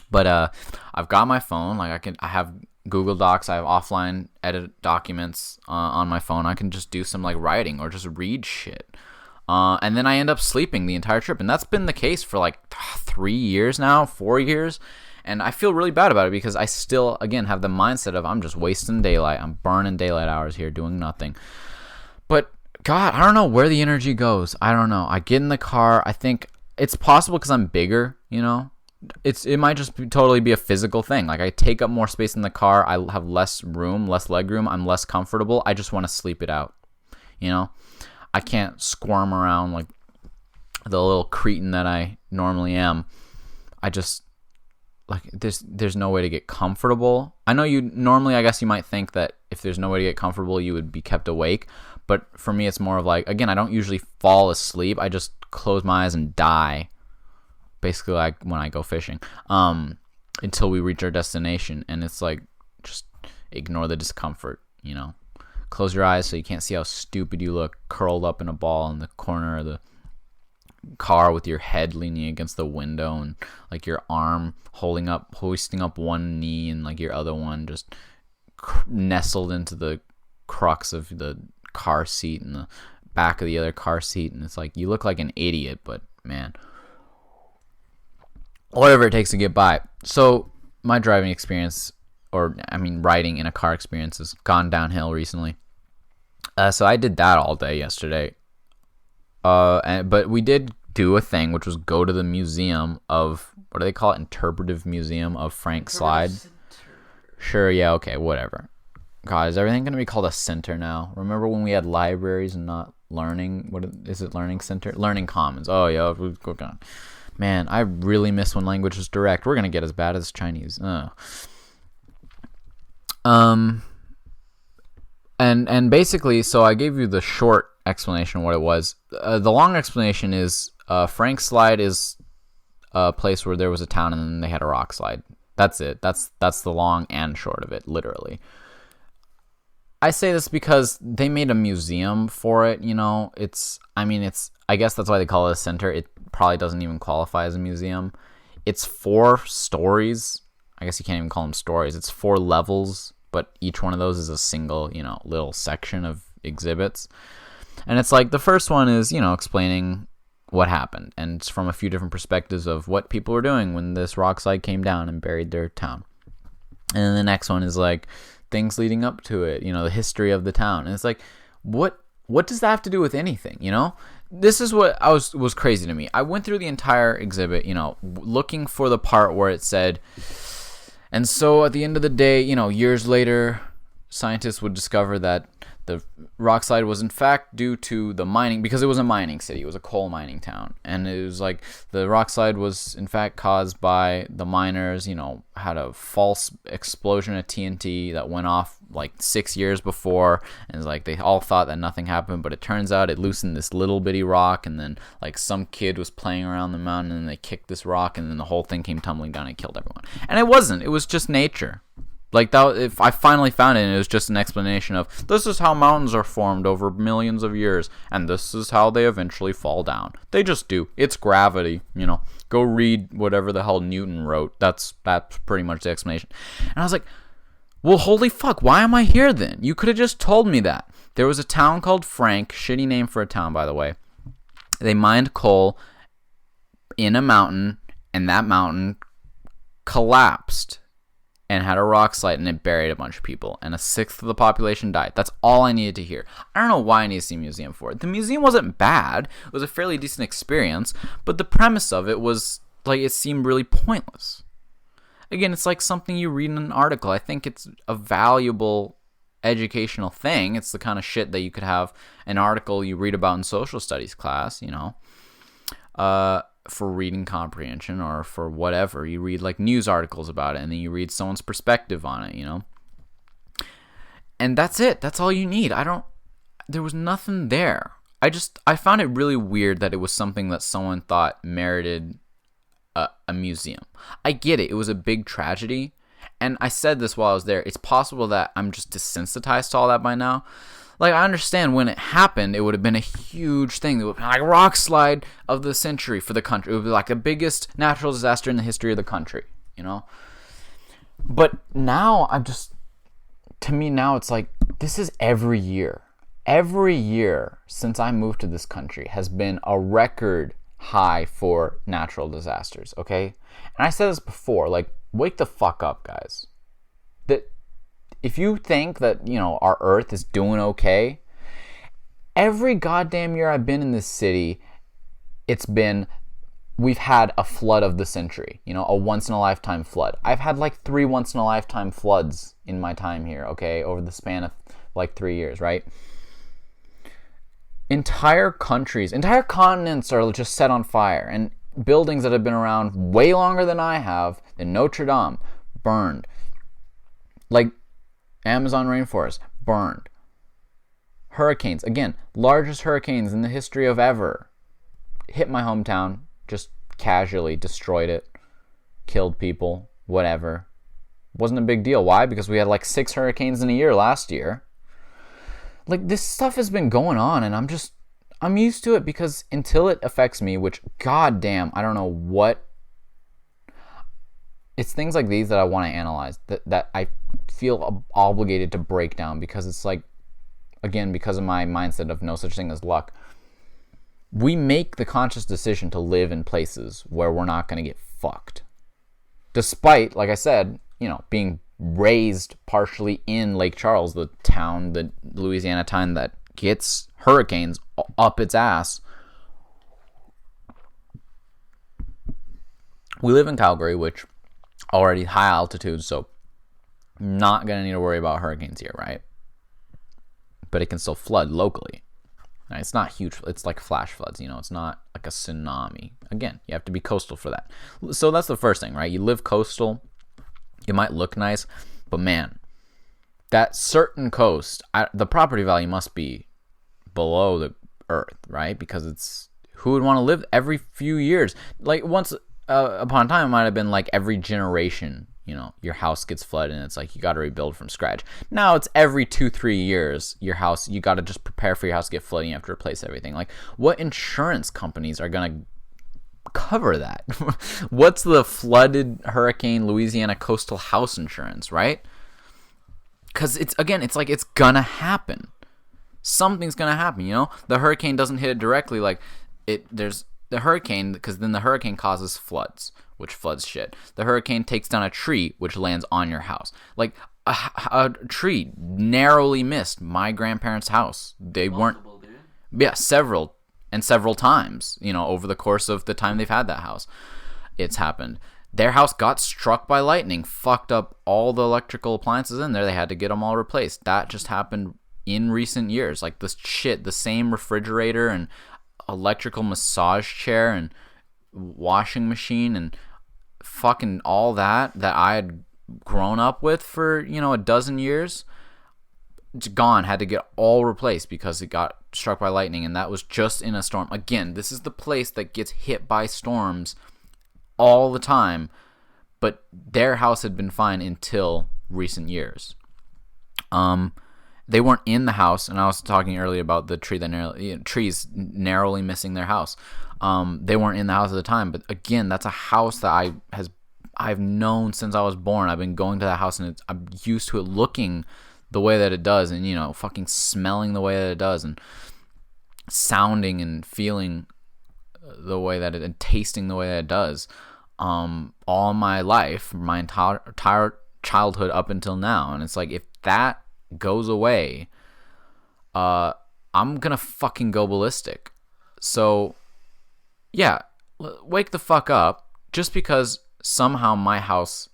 But I've got my phone. Like I have Google Docs. I have offline edit documents on my phone. I can just do some like writing or just read shit. And then I end up sleeping the entire trip. And that's been the case for like 3 years now, 4 years. And I feel really bad about it because I still, again, have the mindset of I'm just wasting daylight. I'm burning daylight hours here doing nothing. But God, I don't know where the energy goes. I don't know. I get in the car. I think it's possible because I'm bigger, you know. It might just totally be a physical thing. Like I take up more space in the car. I have less room, less leg room. I'm less comfortable. I just want to sleep it out, you know. I can't squirm around like the little cretin that I normally am. I just like there's no way to get comfortable. I know you normally, I guess you might think that if there's no way to get comfortable, you would be kept awake. But for me, it's more of like, again, I don't usually fall asleep. I just close my eyes and die, basically like when I go fishing, until we reach our destination. And it's like, just ignore the discomfort, you know. Close your eyes so you can't see how stupid you look, curled up in a ball in the corner of the car with your head leaning against the window and like your arm hoisting up one knee and like your other one just nestled into the crux of the car seat and the back of the other car seat. And it's like, you look like an idiot, but man, whatever it takes to get by. So my driving experience, or I mean riding in a car experience, has gone downhill recently. So I did that all day yesterday. But we did do a thing, which was go to the museum of, what do they call it? Interpretive Museum of Frank Slide. Sure, yeah, okay, whatever. God, is everything going to be called a center now? Remember when we had libraries and not learning? What is it? Learning center? Learning commons. Oh, yeah. Man, I really miss when language was direct. We're going to get as bad as Chinese. And basically, so I gave you the short explanation of what it was. The long explanation is Frank Slide is a place where there was a town and then they had a rock slide. That's it. That's the long and short of it, literally. I say this because they made a museum for it, you know. I guess that's why they call it a center. It probably doesn't even qualify as a museum. It's 4 stories. I guess you can't even call them stories. It's 4 levels, but each one of those is a single, you know, little section of exhibits. And it's like the first one is, you know, explaining what happened, and it's from a few different perspectives of what people were doing when this rock slide came down and buried their town. And then the next one is like things leading up to it, you know, the history of the town. And it's like, what does that have to do with anything, you know? This is what was crazy to me. I went through the entire exhibit, you know, looking for the part where it said, and so at the end of the day, you know, years later, scientists would discover that the rock slide was in fact due to the mining, because it was a mining city, it was a coal mining town, and it was like the rock slide was in fact caused by the miners, you know, had a false explosion of TNT that went off like 6 years before, and it's like they all thought that nothing happened, but it turns out it loosened this little bitty rock, and then like some kid was playing around the mountain and they kicked this rock, and then the whole thing came tumbling down and killed everyone. And it wasn't, it was just nature. Like that, if I finally found it, and it was just an explanation of this is how mountains are formed over millions of years, and this is how they eventually fall down. They just do. It's gravity, you know. Go read whatever the hell Newton wrote. That's pretty much the explanation. And I was like, well, holy fuck, why am I here then? You could have just told me that. There was a town called Frank, shitty name for a town, by the way. They mined coal in a mountain, and that mountain collapsed and had a rock slide, and it buried a bunch of people, and 1/6 of the population died. That's all I needed to hear. I don't know why I need to see a museum for it. The museum wasn't bad. It was a fairly decent experience, but the premise of it was, like, it seemed really pointless. Again, it's like something you read in an article. I think it's a valuable educational thing. It's the kind of shit that you could have an article you read about in social studies class, you know, for reading comprehension, or for whatever. You read like news articles about it, and then you read someone's perspective on it, you know. And that's it. That's all you need. There was nothing there. I found it really weird that it was something that someone thought merited a museum. I get it. It was a big tragedy. And I said this while I was there. It's possible that I'm just desensitized to all that by now. Like, I understand when it happened, it would have been a huge thing. It would have been like a rock slide of the century for the country. It would be like the biggest natural disaster in the history of the country, you know? But now, to me now, it's like, this is every year. Every year since I moved to this country has been a record high for natural disasters, okay? And I said this before, like, wake the fuck up, guys. That if you think that, you know, our Earth is doing okay, every goddamn year I've been in this city, we've had a flood of the century, you know, a once-in-a-lifetime flood. I've had like 3 once-in-a-lifetime floods in my time here, okay, over the span of like 3 years, right? Entire continents are just set on fire, and buildings that have been around way longer than I have, in Notre Dame, burned. Like, Amazon rainforest, burned. Hurricanes, again, largest hurricanes in the history of ever, hit my hometown, just casually destroyed it, killed people, whatever. Wasn't a big deal. Why? Because we had like 6 hurricanes in a year last year. Like, this stuff has been going on, and I'm used to it, because until it affects me, which, goddamn, I don't know what. It's things like these that I want to analyze, that I feel obligated to break down, because it's like, again, because of my mindset of no such thing as luck. We make the conscious decision to live in places where we're not going to get fucked. Despite, like I said, you know, being raised partially in Lake Charles, the Louisiana town that gets hurricanes up its ass. We live in Calgary, which already high altitude, so not gonna need to worry about hurricanes here, right? But it can still flood locally. Now, it's not huge. It's like flash floods, you know. It's not like a tsunami. Again, you have to be coastal for that. So that's the first thing, right? You live coastal. It might look nice, but man, that certain coast, the property value must be below the earth, right? Because who would want to live every few years? Like, once upon a time, it might have been like every generation your house gets flooded and it's like you got to rebuild from scratch. Now it's every 2-3 years your house, you got to just prepare for your house to get flooded. You have to replace everything. Like, what insurance companies are going to cover that? What's the flooded Hurricane Louisiana coastal house insurance, right? Because it's like it's gonna happen. Something's gonna happen. The hurricane doesn't hit it directly. Like, there's the hurricane, because then the hurricane causes floods, which floods shit. The hurricane takes down a tree, which lands on your house. Like, a tree narrowly missed my grandparents' house. They weren't. Yeah, several times, over the course of the time they've had that house. It's happened. Their house got struck by lightning, fucked up all the electrical appliances in there. They had to get them all replaced. That just happened in recent years. Like, this shit, the same refrigerator and electrical massage chair and washing machine and fucking all that I had grown up with for, a dozen years, it's gone. Had to get all replaced because it got struck by lightning, and that was just in a storm. Again, this is the place that gets hit by storms all the time, but their house had been fine until recent years. They weren't in the house, and I was talking earlier about the tree that trees narrowly missing their house. They weren't in the house at the time, but again, that's a house that I've known since I was born. I've been going to that house, and I'm used to it looking the way that it does, and fucking smelling the way that it does, and sounding and feeling the way that it, and tasting the way that it does, all my life, my entire childhood up until now. And it's like, if that goes away, I'm gonna fucking go ballistic. So yeah, wake the fuck up. Just because somehow my house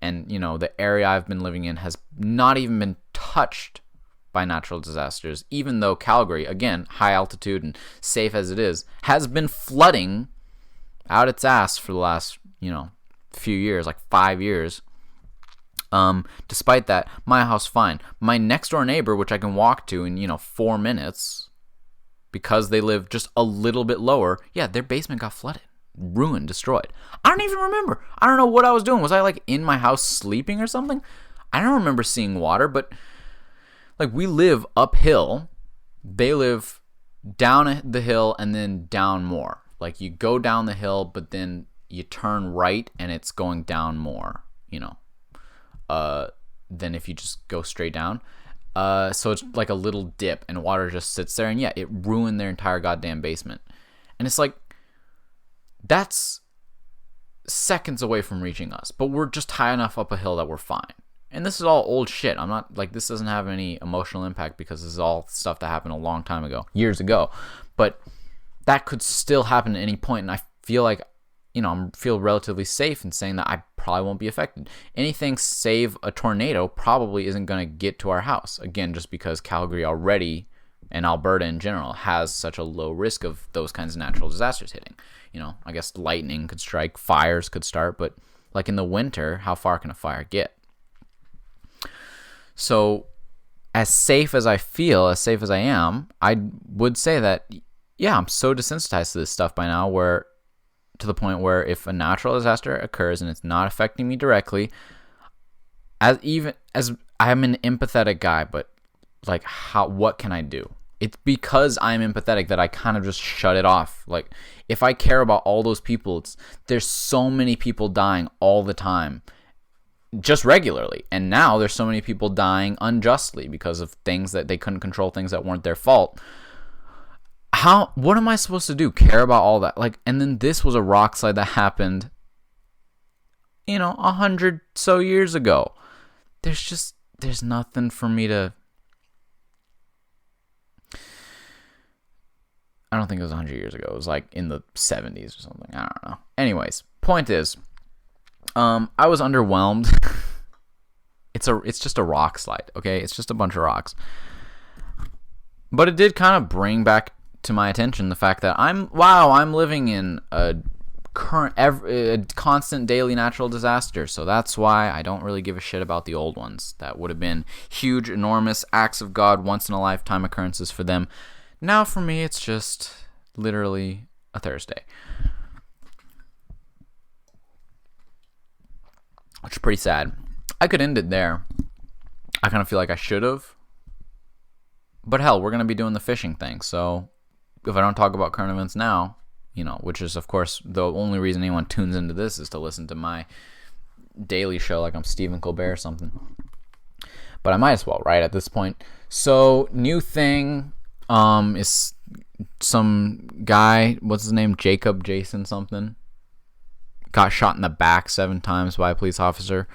and the area I've been living in has not even been touched by natural disasters, even though Calgary, again, high altitude and safe as it is, has been flooding out its ass for the last, few years, like 5 years. Despite that, my house fine. My next door neighbor, which I can walk to in, 4 minutes, because they live just a little bit lower, yeah, their basement got flooded, ruined, destroyed. I don't even remember. I don't know what I was doing. Was I like in my house sleeping or something? I don't remember seeing water, but like, we live uphill. They live down the hill and then down more. Like, you go down the hill, but then you turn right and it's going down more, than if you just go straight down. So it's like a little dip and water just sits there, and yeah, it ruined their entire goddamn basement. And it's like, that's seconds away from reaching us, but we're just high enough up a hill that we're fine. And this is all old shit. I'm not like, this doesn't have any emotional impact because this is all stuff that happened a long time ago, years ago. But that could still happen at any point, and I feel like, I feel relatively safe in saying that I probably won't be affected. Anything save a tornado probably isn't going to get to our house. Again, just because Calgary already, and Alberta in general, has such a low risk of those kinds of natural disasters hitting. I guess lightning could strike, fires could start, but like in the winter, how far can a fire get? So, as safe as I feel, as safe as I am, I would say that, yeah, I'm so desensitized to this stuff by now, to the point where if a natural disaster occurs and it's not affecting me directly, as I'm an empathetic guy, but like, what can I do? It's because I'm empathetic that I kind of just shut it off. Like, if I care about all those people, there's so many people dying all the time, just regularly. And now there's so many people dying unjustly because of things that they couldn't control, things that weren't their fault. What am I supposed to do? Care about all that? Like, and then this was a rock slide that happened, 100 so years ago. There's nothing for me to. I don't think it was 100 years ago. It was like in the 70s or something. I don't know. Anyways, point is, I was underwhelmed. It's just a rock slide, okay? It's just a bunch of rocks. But it did kind of bring back to my attention the fact that I'm living in a constant daily natural disaster. So that's why I don't really give a shit about the old ones. That would have been huge, enormous acts of God, once in a lifetime occurrences for them. Now for me, it's just literally a Thursday. Which Pretty sad. I could end it there. I kind of feel like I should have. But hell, we're going to be doing the fishing thing. So if I don't talk about current events now, which is, of course, the only reason anyone tunes into this is to listen to my daily show like I'm Stephen Colbert or something. But I might as well, right, at this point. So, new thing is some guy, what's his name? Jason something. Got shot in the back 7 times by a police officer.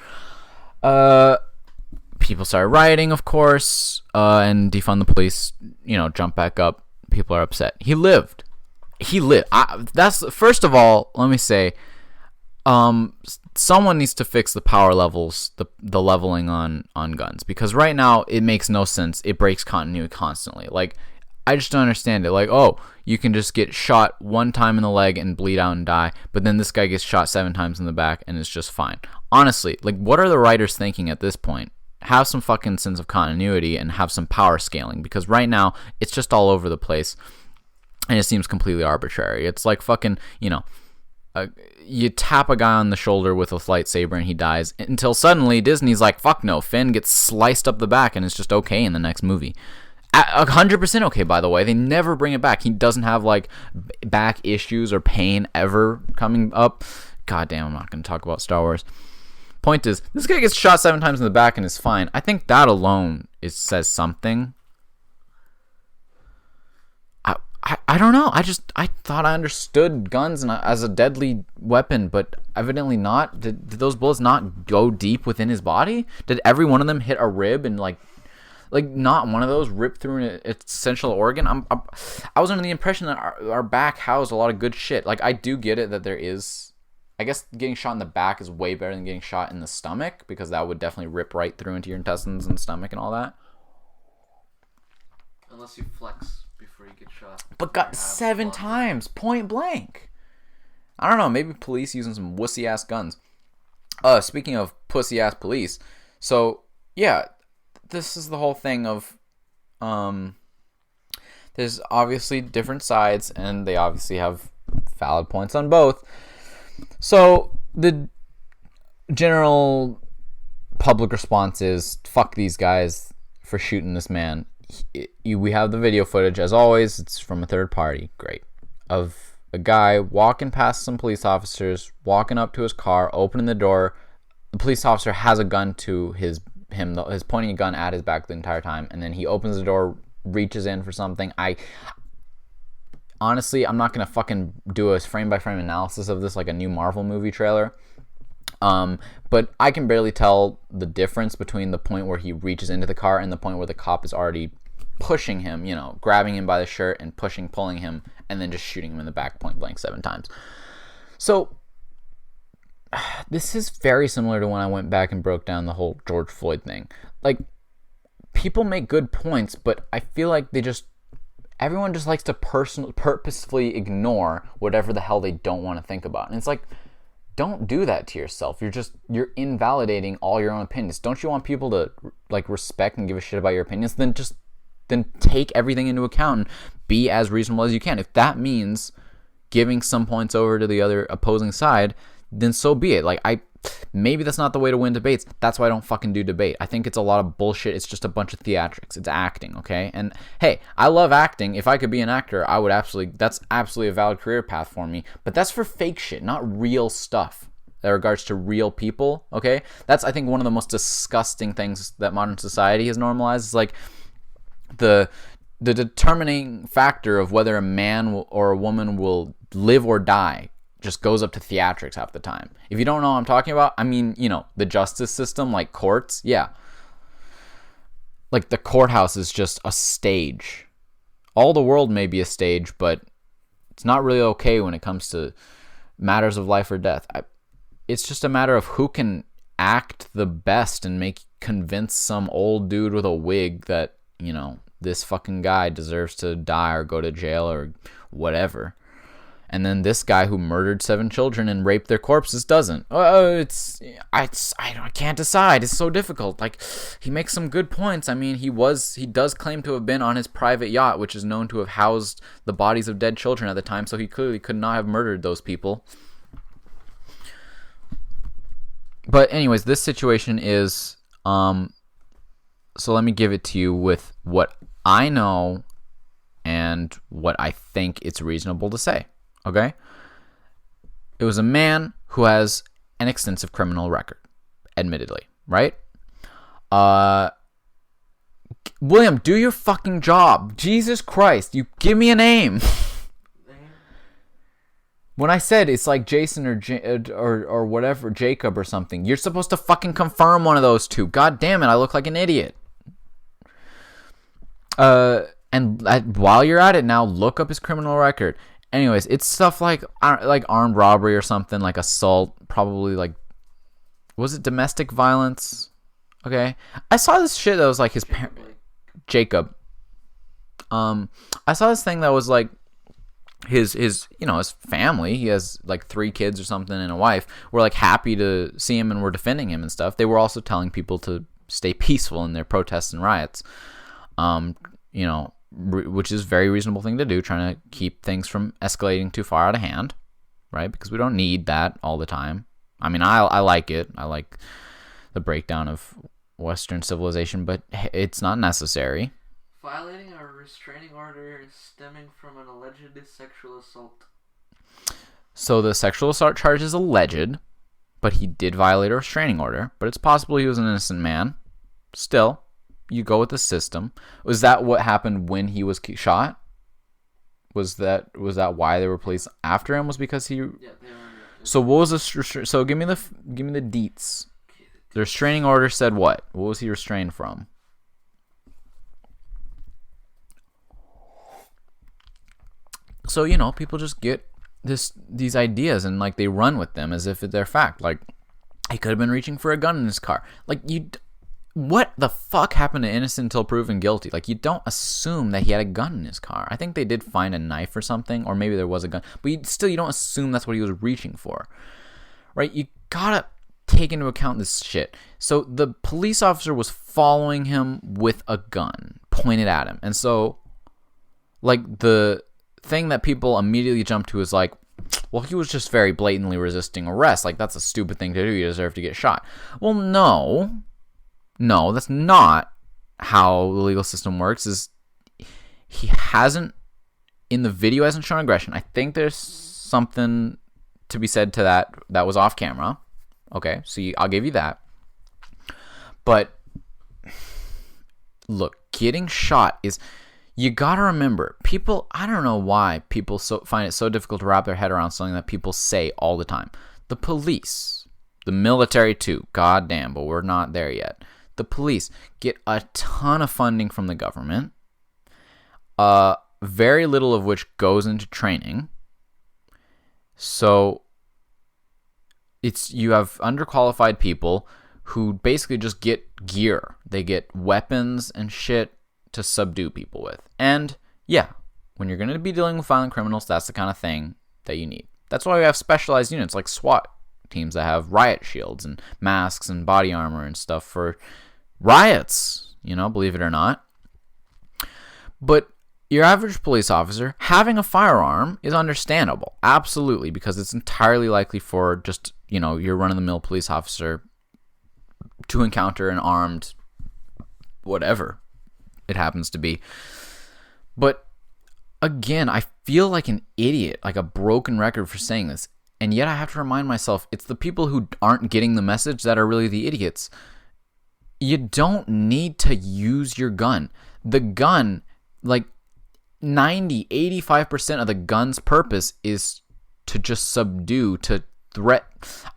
People started rioting, of course, and defund the police, jump back up. People are upset. He lived. That's, first of all, let me say, someone needs to fix the power levels, the leveling on guns, because right now it makes no sense. It breaks continuity constantly. Like, I just don't understand it. Like, oh, you can just get shot 1 time in the leg and bleed out and die, but then this guy gets shot 7 times in the back and it's just fine. Honestly, like, what are the writers thinking at this point? Have some fucking sense of continuity and have some power scaling, because right now it's just all over the place and it seems completely arbitrary. It's like fucking, you tap a guy on the shoulder with a lightsaber and he dies, until suddenly Disney's like, fuck no, Finn gets sliced up the back and it's just okay in the next movie. 100% okay, by the way. They never bring it back. He doesn't have like back issues or pain ever coming up. God damn, I'm not going to talk about Star Wars. Point is, this guy gets shot 7 times in the back and is fine. I think that alone says something. I don't know. I thought I understood guns as a deadly weapon, but evidently not. Did those bullets not go deep within his body? Did every one of them hit a rib and like not one of those ripped through an essential organ? I was under the impression that our back housed a lot of good shit. Like, I do get it that there is, I guess getting shot in the back is way better than getting shot in the stomach, because that would definitely rip right through into your intestines and stomach and all that. Unless you flex before you get shot. But got 7 times, point blank. I don't know, maybe police using some wussy ass guns. Speaking of pussy ass police, so yeah, this is the whole thing of there's obviously different sides and they obviously have valid points on both. So the general public response is, fuck these guys for shooting this man. We have the video footage, as always. It's from a third party, great, of a guy walking past some police officers, walking up to his car, opening the door. The police officer has a gun to him is pointing a gun at his back the entire time, and then he opens the door, reaches in for something. Honestly, I'm not gonna fucking do a frame by frame analysis of this like a new Marvel movie trailer. But I can barely tell the difference between the point where he reaches into the car and the point where the cop is already pushing him, grabbing him by the shirt and pulling him, and then just shooting him in the back point blank 7 times. So this is very similar to when I went back and broke down the whole George Floyd thing. Like, people make good points, but I feel like everyone just likes to purposefully ignore whatever the hell they don't want to think about. And it's like, don't do that to yourself. You're invalidating all your own opinions. Don't you want people to like respect and give a shit about your opinions? Then take everything into account and be as reasonable as you can. If that means giving some points over to the other opposing side, then so be it. Like, maybe that's not the way to win debates. That's why I don't fucking do debate. I think it's a lot of bullshit. It's just a bunch of theatrics. It's acting, okay? And hey, I love acting. If I could be an actor, that's absolutely a valid career path for me. But that's for fake shit, not real stuff in regards to real people, okay? That's, I think, one of the most disgusting things that modern society has normalized. Is like the determining factor of whether a man or a woman will live or die just goes up to theatrics half the time. If you don't know what I'm talking about, I mean, the justice system, like courts, yeah. Like, the courthouse is just a stage. All the world may be a stage, but it's not really okay when it comes to matters of life or death. It's just a matter of who can act the best and convince some old dude with a wig that, this fucking guy deserves to die or go to jail or whatever. And then this guy who murdered 7 children and raped their corpses doesn't. I can't decide. It's so difficult. Like, he makes some good points. I mean, he does claim to have been on his private yacht, which is known to have housed the bodies of dead children at the time, so he clearly could not have murdered those people. But anyways, this situation is so let me give it to you with what I know and what I think it's reasonable to say. Okay? It was a man who has an extensive criminal record, admittedly, right? William, do your fucking job. Jesus Christ, you give me a name. When I said it's like Jason or whatever, Jacob or something, you're supposed to fucking confirm one of those two. God damn it, I look like an idiot. While you're at it now, look up his criminal record. Anyways, it's stuff like armed robbery or something, like assault, probably like, was it domestic violence? Okay, I saw this shit that was like his parent, Jacob. I saw this thing that was like his his family. He has like 3 kids or something and a wife. Were like happy to see him and were defending him and stuff. They were also telling people to stay peaceful in their protests and riots. Which is a very reasonable thing to do, trying to keep things from escalating too far out of hand, right? Because we don't need that all the time. I mean, I like it. I like the breakdown of Western civilization, but it's not necessary. Violating a restraining order stemming from an alleged sexual assault. So the sexual assault charge is alleged, but he did violate a restraining order. But it's possible he was an innocent man. Still, you go with the system. Was that what happened when he was shot? Was that why there were police after him? Was because he? Yeah, they were. So what was the? So give me the deets. The restraining order said what? What was he restrained from? So people just get these ideas and like they run with them as if they're fact. Like he could have been reaching for a gun in his car. Like what the fuck happened to innocent until proven guilty? Like you don't assume that he had a gun in his car. I think they did find a knife or something, or maybe there was a gun, but you don't assume that's what he was reaching for, right? You gotta take into account this shit. So the police officer was following him with a gun pointed at him, and so like the thing that people immediately jump to is like, well, he was just very blatantly resisting arrest. Like that's a stupid thing to do. You deserve to get shot. Well, no, that's not how the legal system works. Is he hasn't, in the video, hasn't shown aggression. I think there's something to be said to that was off camera. Okay, so I'll give you that. But look, getting shot is, you gotta remember, people, I don't know why people find it so difficult to wrap their head around something that people say all the time. The police, the military too, goddamn, but we're not there yet. The police get a ton of funding from the government, very little of which goes into training. So you have underqualified people who basically just get gear. They get weapons and shit to subdue people with. And yeah, when you're going to be dealing with violent criminals, that's the kind of thing that you need. That's why we have specialized units like SWAT teams that have riot shields and masks and body armor and stuff for riots, believe it or not. But your average police officer having a firearm is understandable, absolutely, because it's entirely likely for just, your run-of-the-mill police officer to encounter an armed whatever it happens to be. But again, I feel like an idiot, like a broken record for saying this, and yet I have to remind myself, it's the people who aren't getting the message that are really the idiots. You don't need to use your gun. The gun, like 85% of the gun's purpose is to just subdue, to I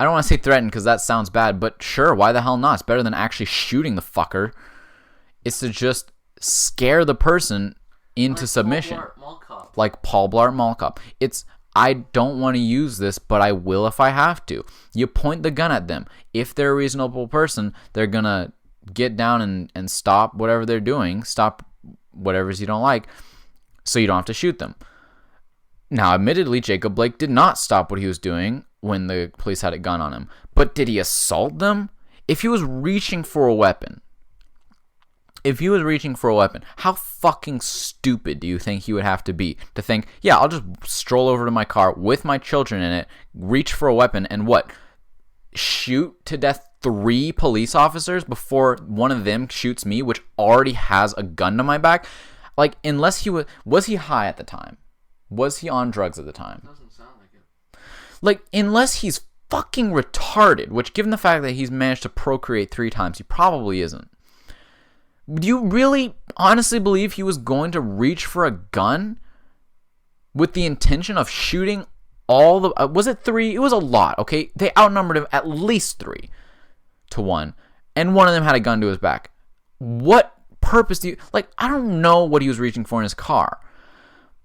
don't want to say threaten because that sounds bad, but sure, why the hell not? It's better than actually shooting the fucker. It's to just scare the person into submission. Like Paul Blart Mall Cop. It's, I don't want to use this, but I will if I have to. You point the gun at them. If they're a reasonable person, they're going to get down and stop whatever they're doing. Stop whatever's you don't like, so you don't have to shoot them. Now, admittedly, Jacob Blake did not stop what he was doing when the police had a gun on him. But did he assault them? If he was reaching for a weapon, how fucking stupid do you think he would have to be to think, yeah, I'll just stroll over to my car with my children in it, reach for a weapon, and what? shoot to death 3 police officers before one of them shoots me, which already has a gun to my back. Like, unless he was he high at the time? Was he on drugs at the time? Doesn't sound like it. Like, unless he's fucking retarded, which given the fact that he's managed to procreate 3 times, he probably isn't. Do you really honestly believe he was going to reach for a gun with the intention of shooting all the... was it 3? It was a lot, okay? They outnumbered him at least 3-1, and one of them had a gun to his back. What purpose do you... Like, I don't know what he was reaching for in his car,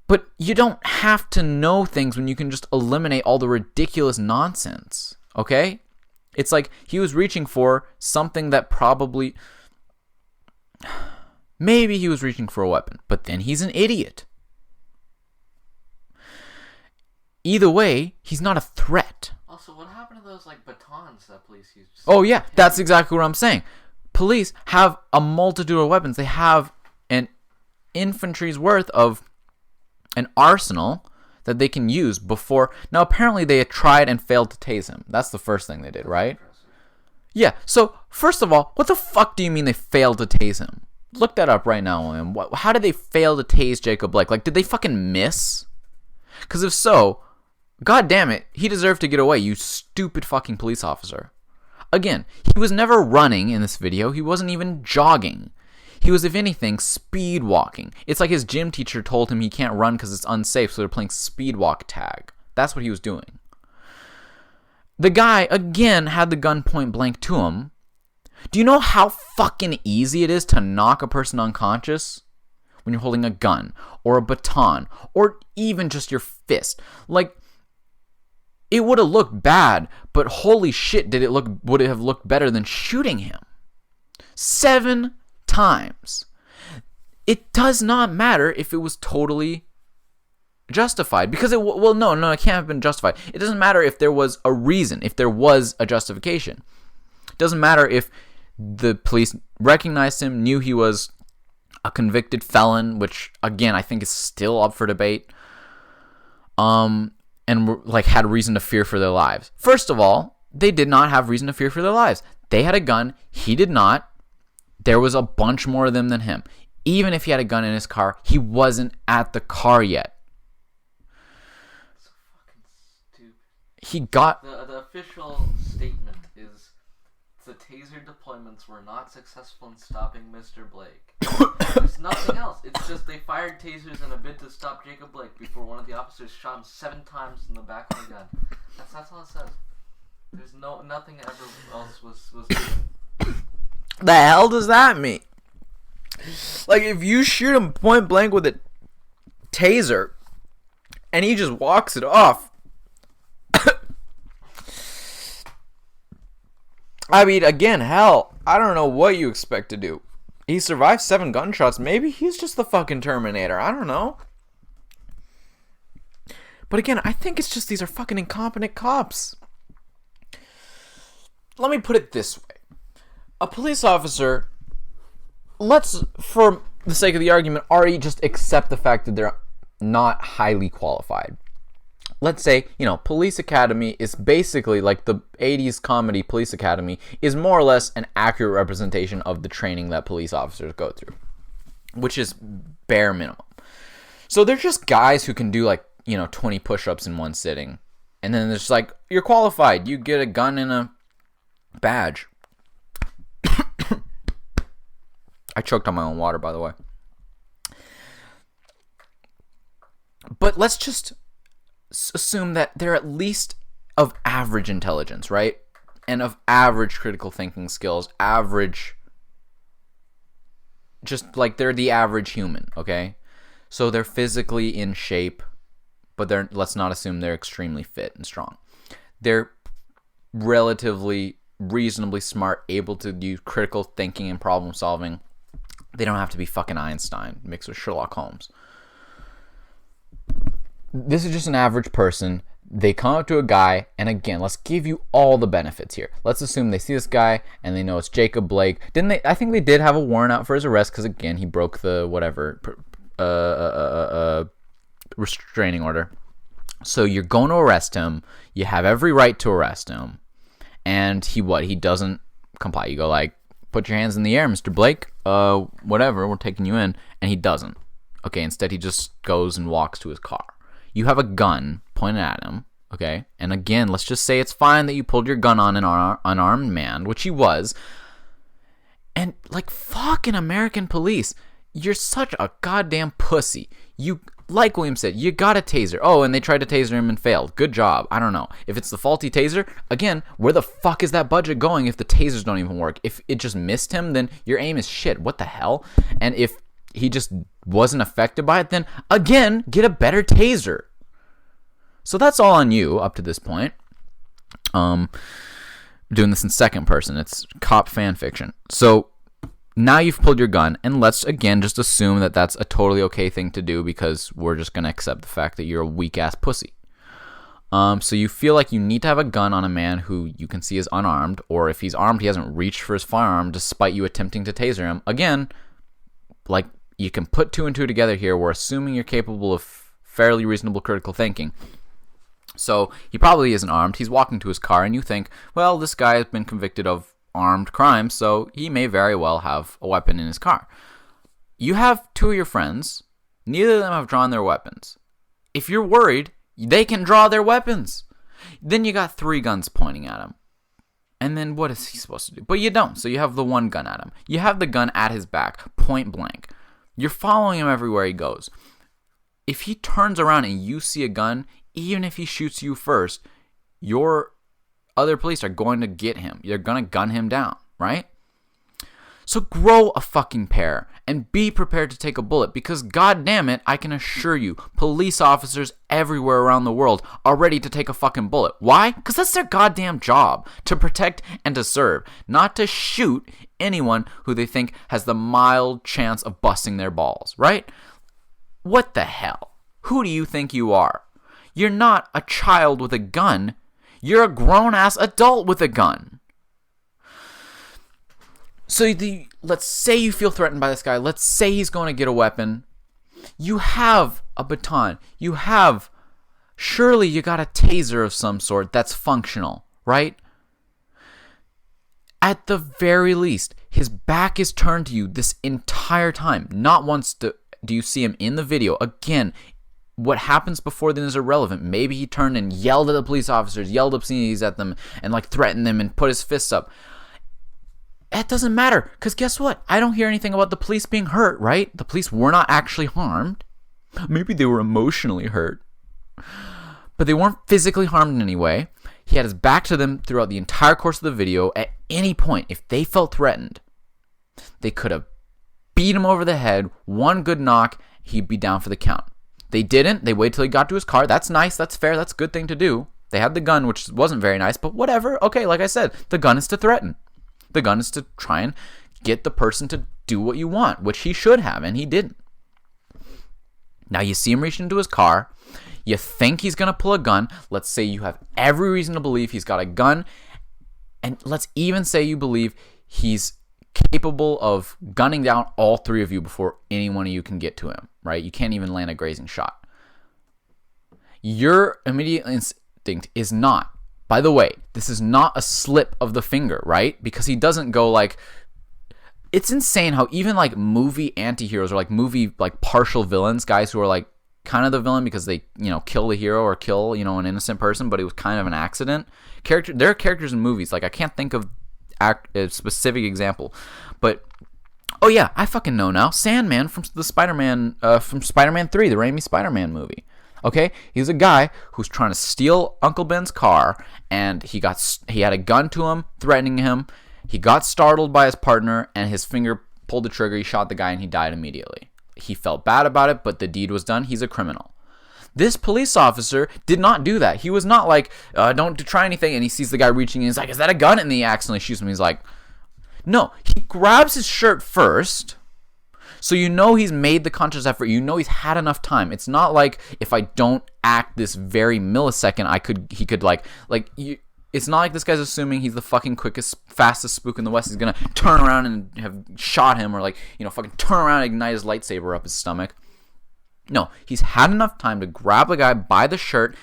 but you don't have to know things when you can just eliminate all the ridiculous nonsense, okay? It's like he was reaching for something that probably... Maybe he was reaching for a weapon, but then he's an idiot. Either way, he's not a threat. Also, what happened to those like batons that police used? Oh yeah, that's exactly what I'm saying. Police have a multitude of weapons. They have an infantry's worth of an arsenal that they can use before. Now, apparently they had tried and failed to tase him. That's the first thing they did, right? Yeah, so first of all, what the fuck do you mean they failed to tase him? Look that up right now, William. How did they fail to tase Jacob Blake? Like, did they fucking miss? Because if so, god damn it, he deserved to get away, you stupid fucking police officer. Again, he was never running in this video. He wasn't even jogging. He was, if anything, speed walking. It's like his gym teacher told him he can't run because it's unsafe, so they're playing speed walk tag. That's what he was doing. The guy, again, had the gun point blank to him. Do you know how fucking easy it is to knock a person unconscious when you're holding a gun or a baton or even just your fist? Like, it would have looked bad, but holy shit, would it have looked better than shooting him? 7 times. It does not matter if it was totally justified, because it can't have been justified. It doesn't matter if there was a reason, if there was a justification. It doesn't matter if the police recognized him, knew he was a convicted felon, which again I think is still up for debate, and like had reason to fear for their lives. First of all, they did not have reason to fear for their lives. They had a gun, he did not. There was a bunch more of them than him. Even if he had a gun in his car, he wasn't at the car yet. He got... The official statement is the taser deployments were not successful in stopping Mr. Blake. There's nothing else. It's just they fired tasers in a bid to stop Jacob Blake before one of the officers shot him 7 times in the back of the gun. That's all it says. There's nothing ever else was given. The hell does that mean? Like, if you shoot him point blank with a taser and he just walks it off, I mean, again, hell, I don't know what you expect to do. He survived 7 gunshots. Maybe he's just the fucking Terminator. I don't know. But again, I think it's just these are fucking incompetent cops. Let me put it this way. A police officer, let's, for the sake of the argument, already just accept the fact that they're not highly qualified. Let's say, Police Academy is basically like the 80s comedy Police Academy is more or less an accurate representation of the training that police officers go through, which is bare minimum. So they're just guys who can do 20 push-ups in one sitting. And then it's like, you're qualified. You get a gun and a badge. I choked on my own water, by the way. But let's just assume that they're at least of average intelligence, right? And of average critical thinking skills, just like they're the average human, okay? So they're physically in shape, but let's not assume they're extremely fit and strong. They're relatively reasonably smart, able to do critical thinking and problem solving. They don't have to be fucking Einstein mixed with Sherlock Holmes. This is just an average person. They come up to a guy, and again, let's give you all the benefits here. Let's assume they see this guy, and they know it's Jacob Blake. Didn't they? I think they did have a warrant out for his arrest, because again, he broke the restraining order. So you're going to arrest him. You have every right to arrest him. and he doesn't comply. You go like, put your hands in the air, Mr. Blake, whatever, we're taking you in, and he doesn't. Okay, instead he just goes and walks to his car. You have a gun pointed at him, okay, and again, let's just say it's fine that you pulled your gun on an unarmed man, which he was. And, like, fucking American police, you're such a goddamn pussy. You, like William said, you got a taser. Oh, and they tried to taser him and failed. Good job. I don't know. If it's the faulty taser, again, where the fuck is that budget going if the tasers don't even work? If it just missed him, then your aim is shit. What the hell? And if he just wasn't affected by it, then, again, get a better taser. So that's all on you up to this point. Doing this in second person. It's cop fan fiction. So now you've pulled your gun, and let's again just assume that that's a totally okay thing to do because we're just going to accept the fact that you're a weak-ass pussy. So you feel like you need to have a gun on a man who you can see is unarmed, or if he's armed, he hasn't reached for his firearm despite you attempting to taser him. Again, like, you can put two and two together here. We're assuming you're capable of fairly reasonable critical thinking. So he probably isn't armed. He's walking to his car, and you think, well, this guy has been convicted of armed crime, so he may very well have a weapon in his car. You have two of your friends. Neither of them have drawn their weapons. If you're worried, they can draw their weapons. Then you got three guns pointing at him. And then what is he supposed to do? But you don't, so you have the one gun at him. You have the gun at his back, point blank. You're following him everywhere he goes. If he turns around and you see a gun, even if he shoots you first, your other police are going to get him. They're going to gun him down, right? So grow a fucking pair and be prepared to take a bullet because, god damn it, I can assure you, police officers everywhere around the world are ready to take a fucking bullet. Why? Because that's their goddamn job, to protect and to serve, not to shoot anyone who they think has the mild chance of busting their balls, right? What the hell? Who do you think you are? You're not a child with a gun. You're a grown-ass adult with a gun. So let's say you feel threatened by this guy. Let's say he's going to get a weapon. You have a baton. Surely you got a taser of some sort that's functional, right? At the very least, his back is turned to you this entire time. Not once do you see him in the video. Again, what happens before then is irrelevant. Maybe he turned and yelled at the police officers, yelled obscenities at them, and like threatened them and put his fists up. It doesn't matter, because guess what? I don't hear anything about the police being hurt, right? The police were not actually harmed. Maybe they were emotionally hurt. But they weren't physically harmed in any way. He had his back to them throughout the entire course of the video. At any point, if they felt threatened, they could have beat him over the head, one good knock, he'd be down for the count. They didn't. They waited till he got to his car. That's nice. That's fair. That's a good thing to do. They had the gun, which wasn't very nice, but whatever. Okay, like I said, the gun is to threaten. The gun is to try and get the person to do what you want, which he should have, and he didn't. Now you see him reach into his car. You think he's going to pull a gun. Let's say you have every reason to believe he's got a gun. And let's even say you believe he's capable of gunning down all three of you before any one of you can get to him, right? You can't even land a grazing shot. Your immediate instinct is not, by the way, this is not a slip of the finger, right? Because he doesn't go like, it's insane how even like movie anti-heroes or like movie like partial villains, guys who are like kind of the villain because they, kill the hero or kill, an innocent person, but it was kind of an accident. There are characters in movies, like I can't think of a specific example, but oh yeah, I fucking know now. Sandman from the Spider-Man 3, the Raimi Spider-Man movie. Okay, he's a guy who's trying to steal Uncle Ben's car, and he had a gun to him, threatening him. He got startled by his partner, and his finger pulled the trigger. He shot the guy, and he died immediately. He felt bad about it, but the deed was done. He's a criminal. This police officer did not do that. He was not like, don't try anything, and he sees the guy reaching in. He's like, is that a gun? And he accidentally shoots him. He's like, no. He grabs his shirt first, so he's made the conscious effort. He's had enough time. It's not like if I don't act this very millisecond, he could it's not like this guy's assuming he's the fucking quickest, fastest spook in the West. He's gonna turn around and have shot him, or fucking turn around and ignite his lightsaber up his stomach. No, he's had enough time to grab the guy by the shirt,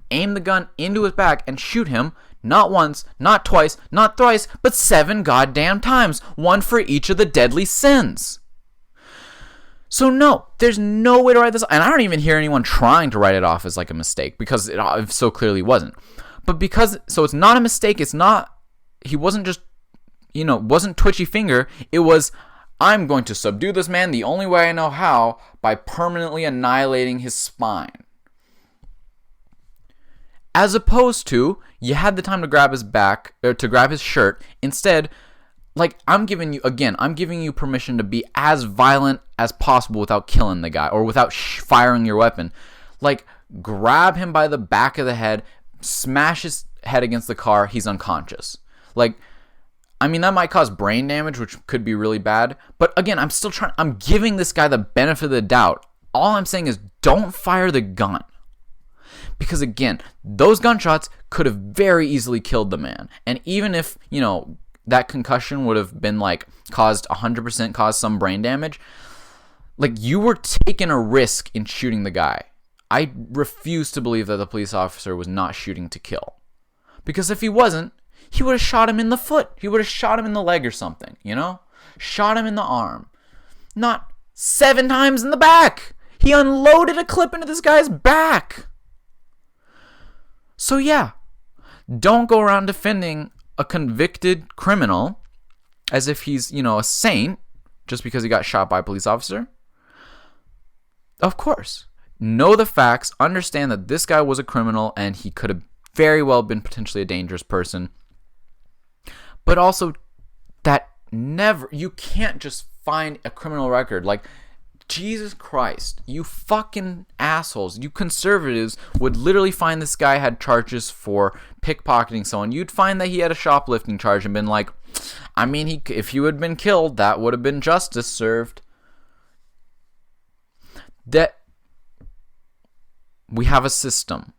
aim the gun into his back, and shoot him, Not once, not twice, not thrice, but 7 goddamn times. 1 for each of the deadly sins. So no, there's no way to write this. And I don't even hear anyone trying to write it off as like a mistake, because it so clearly wasn't. But so it's not a mistake. It's not, he wasn't just, wasn't twitchy finger. It was, I'm going to subdue this man the only way I know how, by permanently annihilating his spine. As opposed to, you had the time to grab his back, or to grab his shirt. Instead, I'm giving you permission to be as violent as possible without killing the guy, or without firing your weapon. Grab him by the back of the head, smash his head against the car, he's unconscious. That might cause brain damage, which could be really bad. But again, I'm giving this guy the benefit of the doubt. All I'm saying is, don't fire the gun. Because again, those gunshots could have very easily killed the man. And even if, that concussion would have been 100% caused some brain damage, you were taking a risk in shooting the guy. I refuse to believe that the police officer was not shooting to kill. Because if he wasn't, he would have shot him in the foot. He would have shot him in the leg or something, Shot him in the arm. Not 7 times in the back. He unloaded a clip into this guy's back. So yeah, don't go around defending a convicted criminal as if he's, a saint just because he got shot by a police officer. Of course. Know the facts, understand that this guy was a criminal and he could have very well been potentially a dangerous person. But also that you can't just find a criminal record. Jesus Christ, you fucking assholes, you conservatives would literally find this guy had charges for pickpocketing someone. You'd find that he had a shoplifting charge and been like, if he had been killed, that would have been justice served. That we have a system.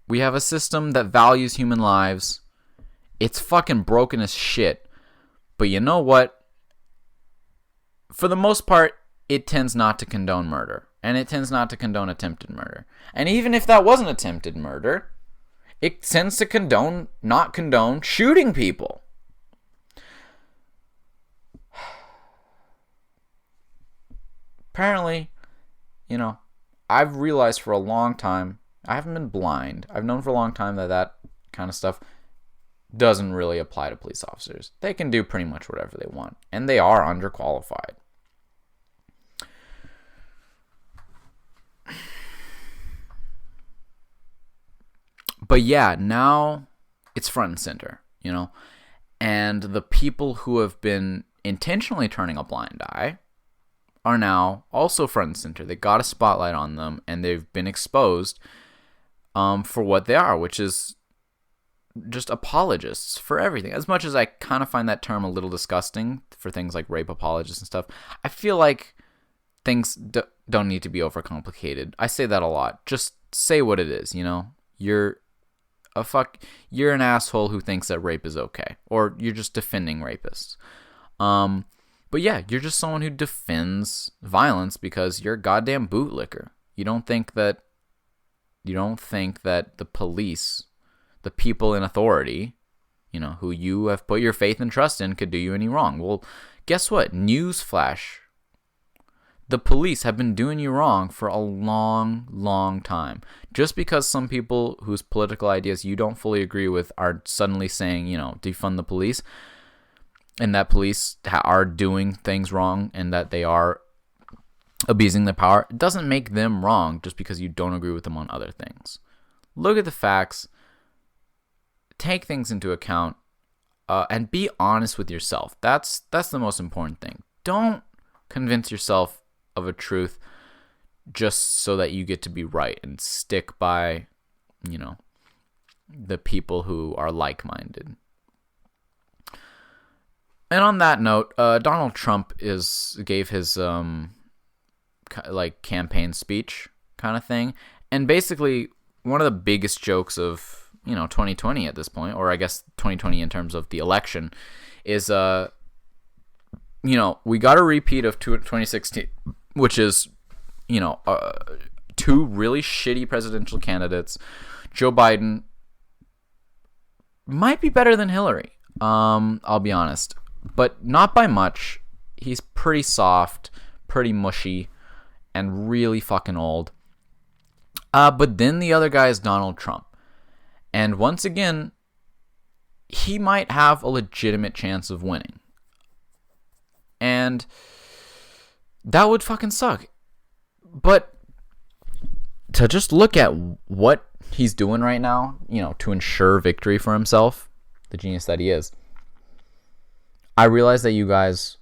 We have a system that values human lives. It's fucking broken as shit. But you know what? For the most part, it tends not to condone murder. And it tends not to condone attempted murder. And even if that wasn't attempted murder, it tends to not condone shooting people. Apparently, I've realized for a long time, I haven't been blind. I've known for a long time that kind of stuff doesn't really apply to police officers. They can do pretty much whatever they want. And they are underqualified. But yeah, now it's front and center, and the people who have been intentionally turning a blind eye are now also front and center. They got a spotlight on them, and they've been exposed for what they are, which is just apologists for everything. As much as I kind of find that term a little disgusting for things like rape apologists and stuff, I feel like things don't need to be overcomplicated. I say that a lot. Just say what it is, You're an asshole who thinks that rape is okay, or you're just defending rapists. But yeah, you're just someone who defends violence because you're a goddamn bootlicker. You don't think that the police, the people in authority, who you have put your faith and trust in, could do you any wrong. Well, guess what? Newsflash. The police have been doing you wrong for a long, long time. Just because some people whose political ideas you don't fully agree with are suddenly saying, defund the police, and that police are doing things wrong and that they are abusing their power, it doesn't make them wrong just because you don't agree with them on other things. Look at the facts, take things into account, and be honest with yourself. That's the most important thing. Don't convince yourself of a truth just so that you get to be right and stick by, the people who are like-minded. And on that note, Donald Trump gave his campaign speech kind of thing, and basically one of the biggest jokes of 2020 at this point, or I guess 2020 in terms of the election, is we got a repeat of 2016, which is, two really shitty presidential candidates. Joe Biden might be better than Hillary. I'll be honest, but not by much. He's pretty soft, pretty mushy, and really fucking old. But then the other guy is Donald Trump. And once again, he might have a legitimate chance of winning. And that would fucking suck. But to just look at what he's doing right now, to ensure victory for himself, the genius that he is, I realize that you guys,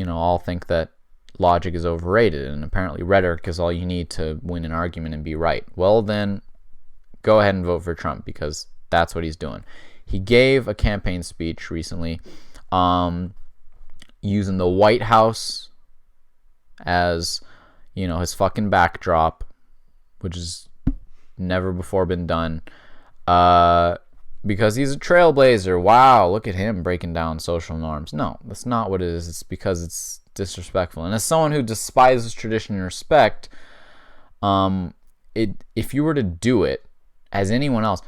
all think that logic is overrated, and apparently rhetoric is all you need to win an argument and be right. Well, then go ahead and vote for Trump, because that's what he's doing. He gave a campaign speech recently using the White House as, his fucking backdrop, which has never before been done, because he's a trailblazer. Wow, look at him breaking down social norms. No, that's not what it is. It's because it's disrespectful. And as someone who despises tradition and respect, if you were to do it as anyone else,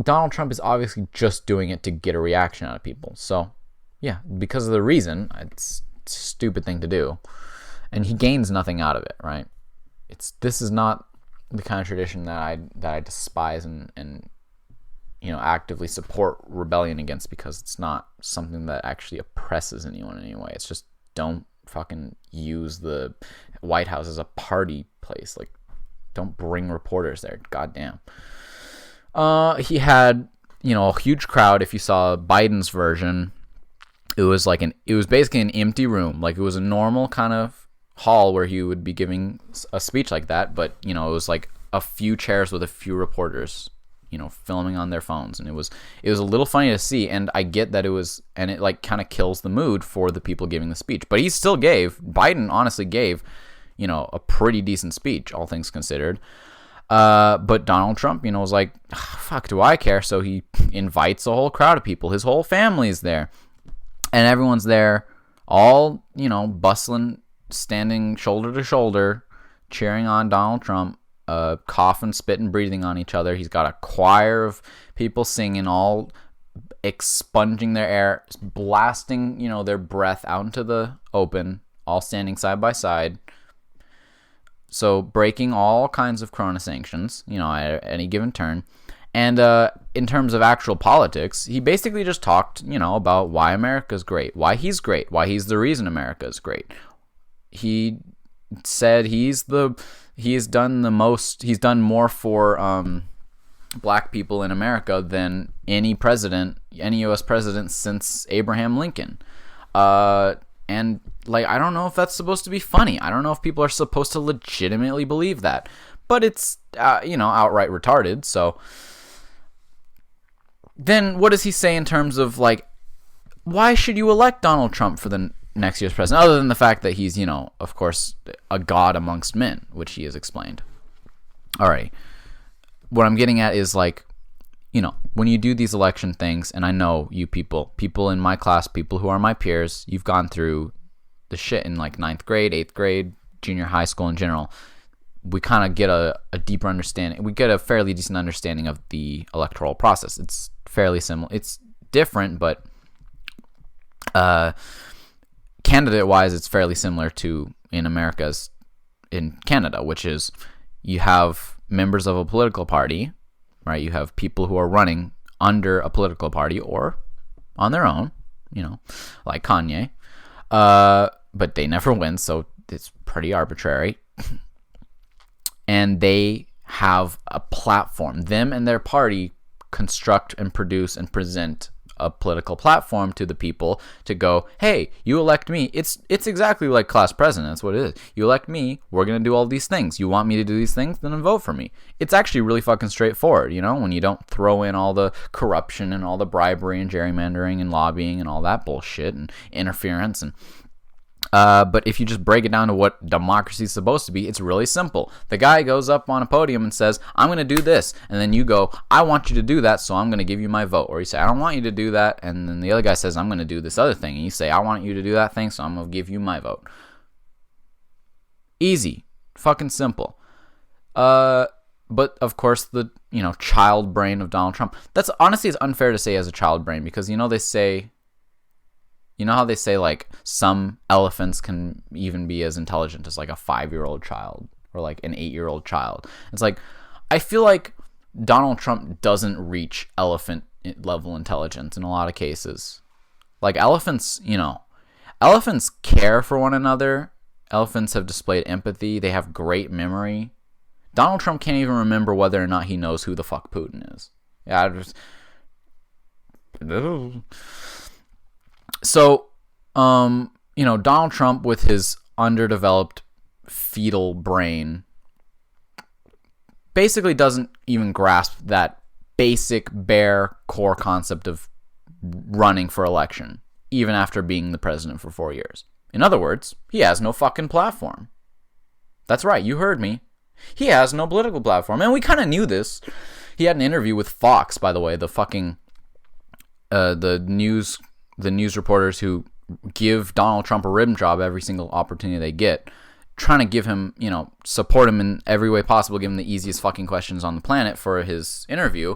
Donald Trump is obviously just doing it to get a reaction out of people. So, yeah, because of the reason, it's a stupid thing to do. And he gains nothing out of it, right? This is not the kind of tradition that I despise and actively support rebellion against, because it's not something that actually oppresses anyone in any way. It's just, don't fucking use the White House as a party place. Like, don't bring reporters there. Goddamn. He had, a huge crowd. If you saw Biden's version, it was basically an empty room. Like, it was a normal kind of hall where he would be giving a speech like that, but it was like a few chairs with a few reporters, filming on their phones, and it was a little funny to see. And I get that it like kind of kills the mood for the people giving the speech, but Biden honestly gave, a pretty decent speech, all things considered. But Donald Trump, was like, fuck, do I care? So he invites a whole crowd of people. His whole family's there, and everyone's there, all, bustling, standing shoulder to shoulder, cheering on Donald Trump, coughing, spitting, breathing on each other. He's got a choir of people singing, all expunging their air, blasting, their breath out into the open, all standing side by side. So breaking all kinds of Corona sanctions, at any given turn. And in terms of actual politics, he basically just talked, about why America's great, why he's the reason America is great. He said he's done more for black people in America than any U.S. president since Abraham Lincoln. And I don't know if that's supposed to be funny. I don't know if people are supposed to legitimately believe that, but it's outright retarded. So then what does he say in terms of why should you elect Donald Trump for the next year's president, other than the fact that he's, of course, a god amongst men, which he has explained. Alright. What I'm getting at is when you do these election things, and I know you people in my class, people who are my peers, you've gone through the shit in 9th grade, 8th grade, junior high school in general. We kind of get a deeper understanding. We get a fairly decent understanding of the electoral process. It's fairly similar. It's different, but candidate-wise, it's fairly similar to in Canada, which is you have members of a political party, right? You have people who are running under a political party or on their own, like Kanye. But they never win, so it's pretty arbitrary. And they have a platform. Them and their party construct and produce and present a political platform to the people to go, hey, you elect me. It's exactly like class president. That's what it is. You elect me, we're going to do all these things. You want me to do these things? Then vote for me. It's actually really fucking straightforward, when you don't throw in all the corruption and all the bribery and gerrymandering and lobbying and all that bullshit and interference and but if you just break it down to what democracy is supposed to be, it's really simple. The guy goes up on a podium and says, I'm going to do this. And then you go, I want you to do that, so I'm going to give you my vote. Or you say, I don't want you to do that. And then the other guy says, I'm going to do this other thing. And you say, I want you to do that thing, so I'm going to give you my vote. Easy. Fucking simple. But of course, the child brain of Donald Trump. That's honestly, it's unfair to say as a child brain, because they say, how they say like some elephants can even be as intelligent as like a 5-year-old child or like an 8-year-old child. It's like, I feel like Donald Trump doesn't reach elephant level intelligence in a lot of cases. Like elephants care for one another. Elephants have displayed empathy. They have great memory. Donald Trump can't even remember whether or not he knows who the fuck Putin is. Yeah, So, Donald Trump with his underdeveloped fetal brain basically doesn't even grasp that basic, bare, core concept of running for election, even after being the president for 4 years. In other words, he has no fucking platform. That's right, you heard me. He has no political platform. And we kind of knew this. He had an interview with Fox, by the way, the fucking the news reporters who give Donald Trump a rim job every single opportunity they get, trying to give him, support him in every way possible, give him the easiest fucking questions on the planet for his interview.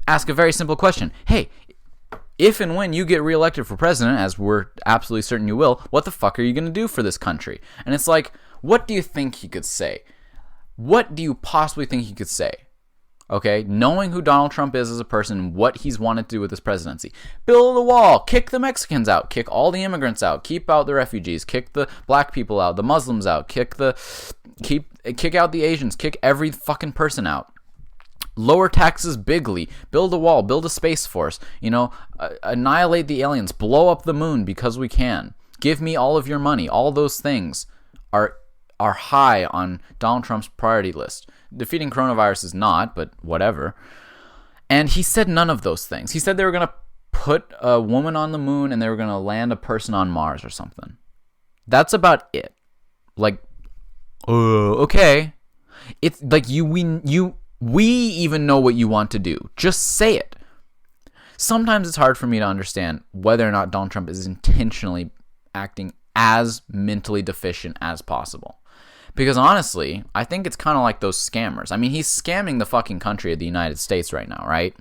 Ask a very simple question. Hey, if and when you get reelected for president, as we're absolutely certain you will, what the fuck are you going to do for this country? And it's like, what do you think he could say? What do you possibly think he could say? Okay, knowing who Donald Trump is as a person, what he's wanted to do with his presidency. Build a wall, kick the Mexicans out, kick all the immigrants out, keep out the refugees, kick the black people out, the Muslims out, kick out the Asians, kick every fucking person out. Lower taxes bigly, build a wall, build a space force, annihilate the aliens, blow up the moon because we can. Give me all of your money. All those things are high on Donald Trump's priority list. Defeating coronavirus is not, but whatever. And he said none of those things. He said they were going to put a woman on the moon and they were going to land a person on Mars or something. That's about it. Like, okay. It's like we even know what you want to do. Just say it. Sometimes it's hard for me to understand whether or not Donald Trump is intentionally acting as mentally deficient as possible. Because honestly, I think it's kind of like those scammers. I mean, he's scamming the fucking country of the United States right now, right?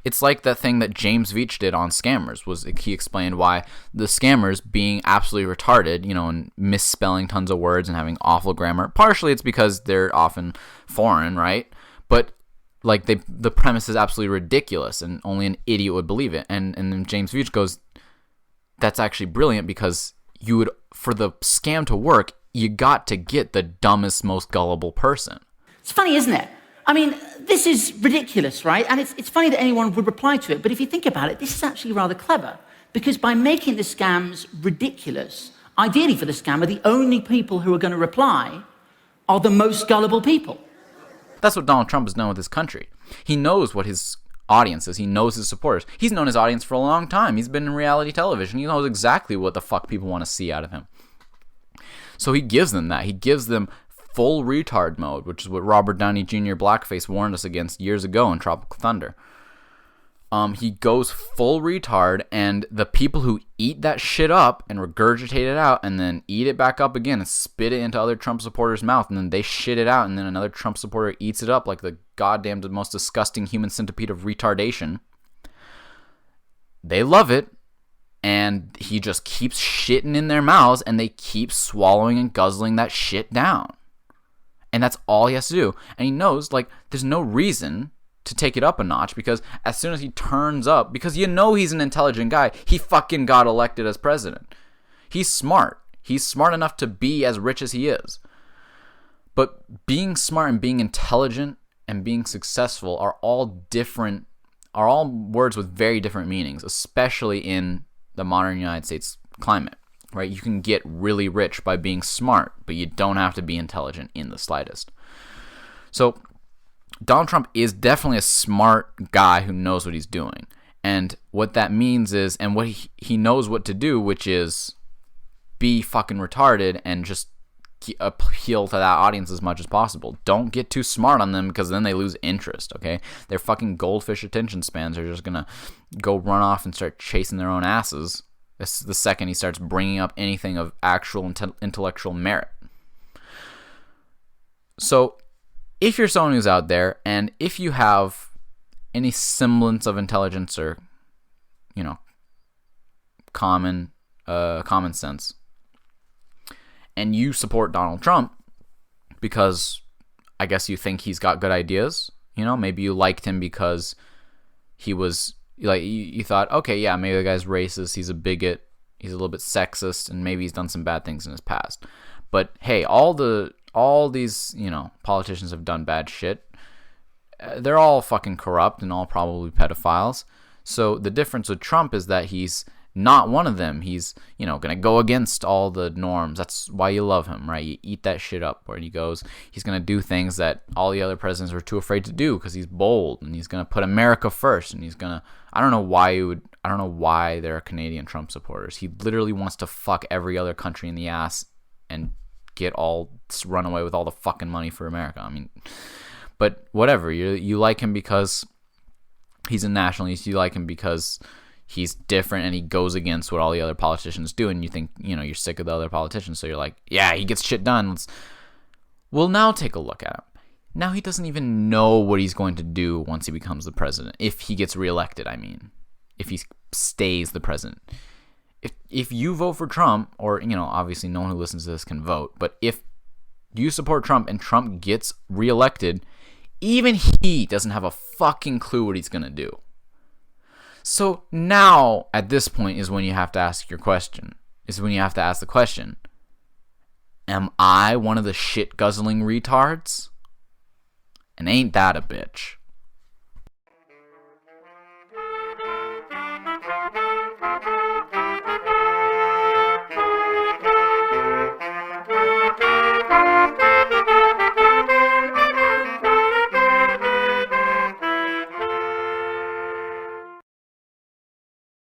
It's like that thing that James Veitch did on Scammers. He explained why the scammers, being absolutely retarded, and misspelling tons of words and having awful grammar. Partially, it's because they're often foreign, right? But like the premise is absolutely ridiculous, and only an idiot would believe it. And then James Veitch goes, "That's actually brilliant, because for the scam to work, you got to get the dumbest, most gullible person." It's funny, isn't it? I mean, this is ridiculous, right? And it's funny that anyone would reply to it. But if you think about it, this is actually rather clever. Because by making the scams ridiculous, ideally for the scammer, the only people who are going to reply are the most gullible people. That's what Donald Trump has done with his country. He knows what his audience is. He knows his supporters. He's known his audience for a long time. He's been in reality television. He knows exactly what the fuck people want to see out of him. So he gives them that. He gives them full retard mode, which is what Robert Downey Jr. blackface warned us against years ago in Tropical Thunder. He goes full retard, and the people who eat that shit up and regurgitate it out and then eat it back up again and spit it into other Trump supporters' mouth, and then they shit it out, and then another Trump supporter eats it up like the goddamn most disgusting human centipede of retardation. They love it. And he just keeps shitting in their mouths, and they keep swallowing and guzzling that shit down. And that's all he has to do. And he knows, there's no reason to take it up a notch, because as soon as he turns up, because he's an intelligent guy, he fucking got elected as president. He's smart. He's smart enough to be as rich as he is. But being smart and being intelligent and being successful are all words with very different meanings, especially in the modern United States climate, right? You can get really rich by being smart, but you don't have to be intelligent in the slightest. So Donald Trump is definitely a smart guy who knows what he's doing. And what that means is, and what he knows what to do, which is be fucking retarded and just appeal to that audience as much as possible. Don't get too smart on them, because then they lose interest, okay? Their fucking goldfish attention spans are just gonna go run off and start chasing their own asses the second he starts bringing up anything of actual intellectual merit. So if you're someone who's out there, and if you have any semblance of intelligence or, common sense, and you support Donald Trump because I guess you think he's got good ideas, maybe you liked him because he was, like, you thought, okay, yeah, maybe the guy's racist, he's a bigot, he's a little bit sexist, and maybe he's done some bad things in his past. But hey, all these, politicians have done bad shit. They're all fucking corrupt and all probably pedophiles. So the difference with Trump is that he's not one of them. He's, gonna go against all the norms. That's why you love him, right? You eat that shit up where he goes. He's gonna do things that all the other presidents were too afraid to do because he's bold, and he's gonna put America first, and he's gonna, I don't know why there are Canadian Trump supporters. He literally wants to fuck every other country in the ass and run away with all the fucking money for America. I mean, but whatever. You like him because he's a nationalist. You like him because he's different and he goes against what all the other politicians do, and you think, you're sick of the other politicians, so you're like, yeah, he gets shit done. Well, now take a look at him. Now he doesn't even know what he's going to do once he becomes the president. If he gets reelected, I mean. If he stays the president. If you vote for Trump, or, obviously no one who listens to this can vote, but if you support Trump and Trump gets reelected, even he doesn't have a fucking clue what he's going to do. So now, at this point, is when you have to ask your question. Is when you have to ask the question, am I one of the shit-guzzling retards? And ain't that a bitch?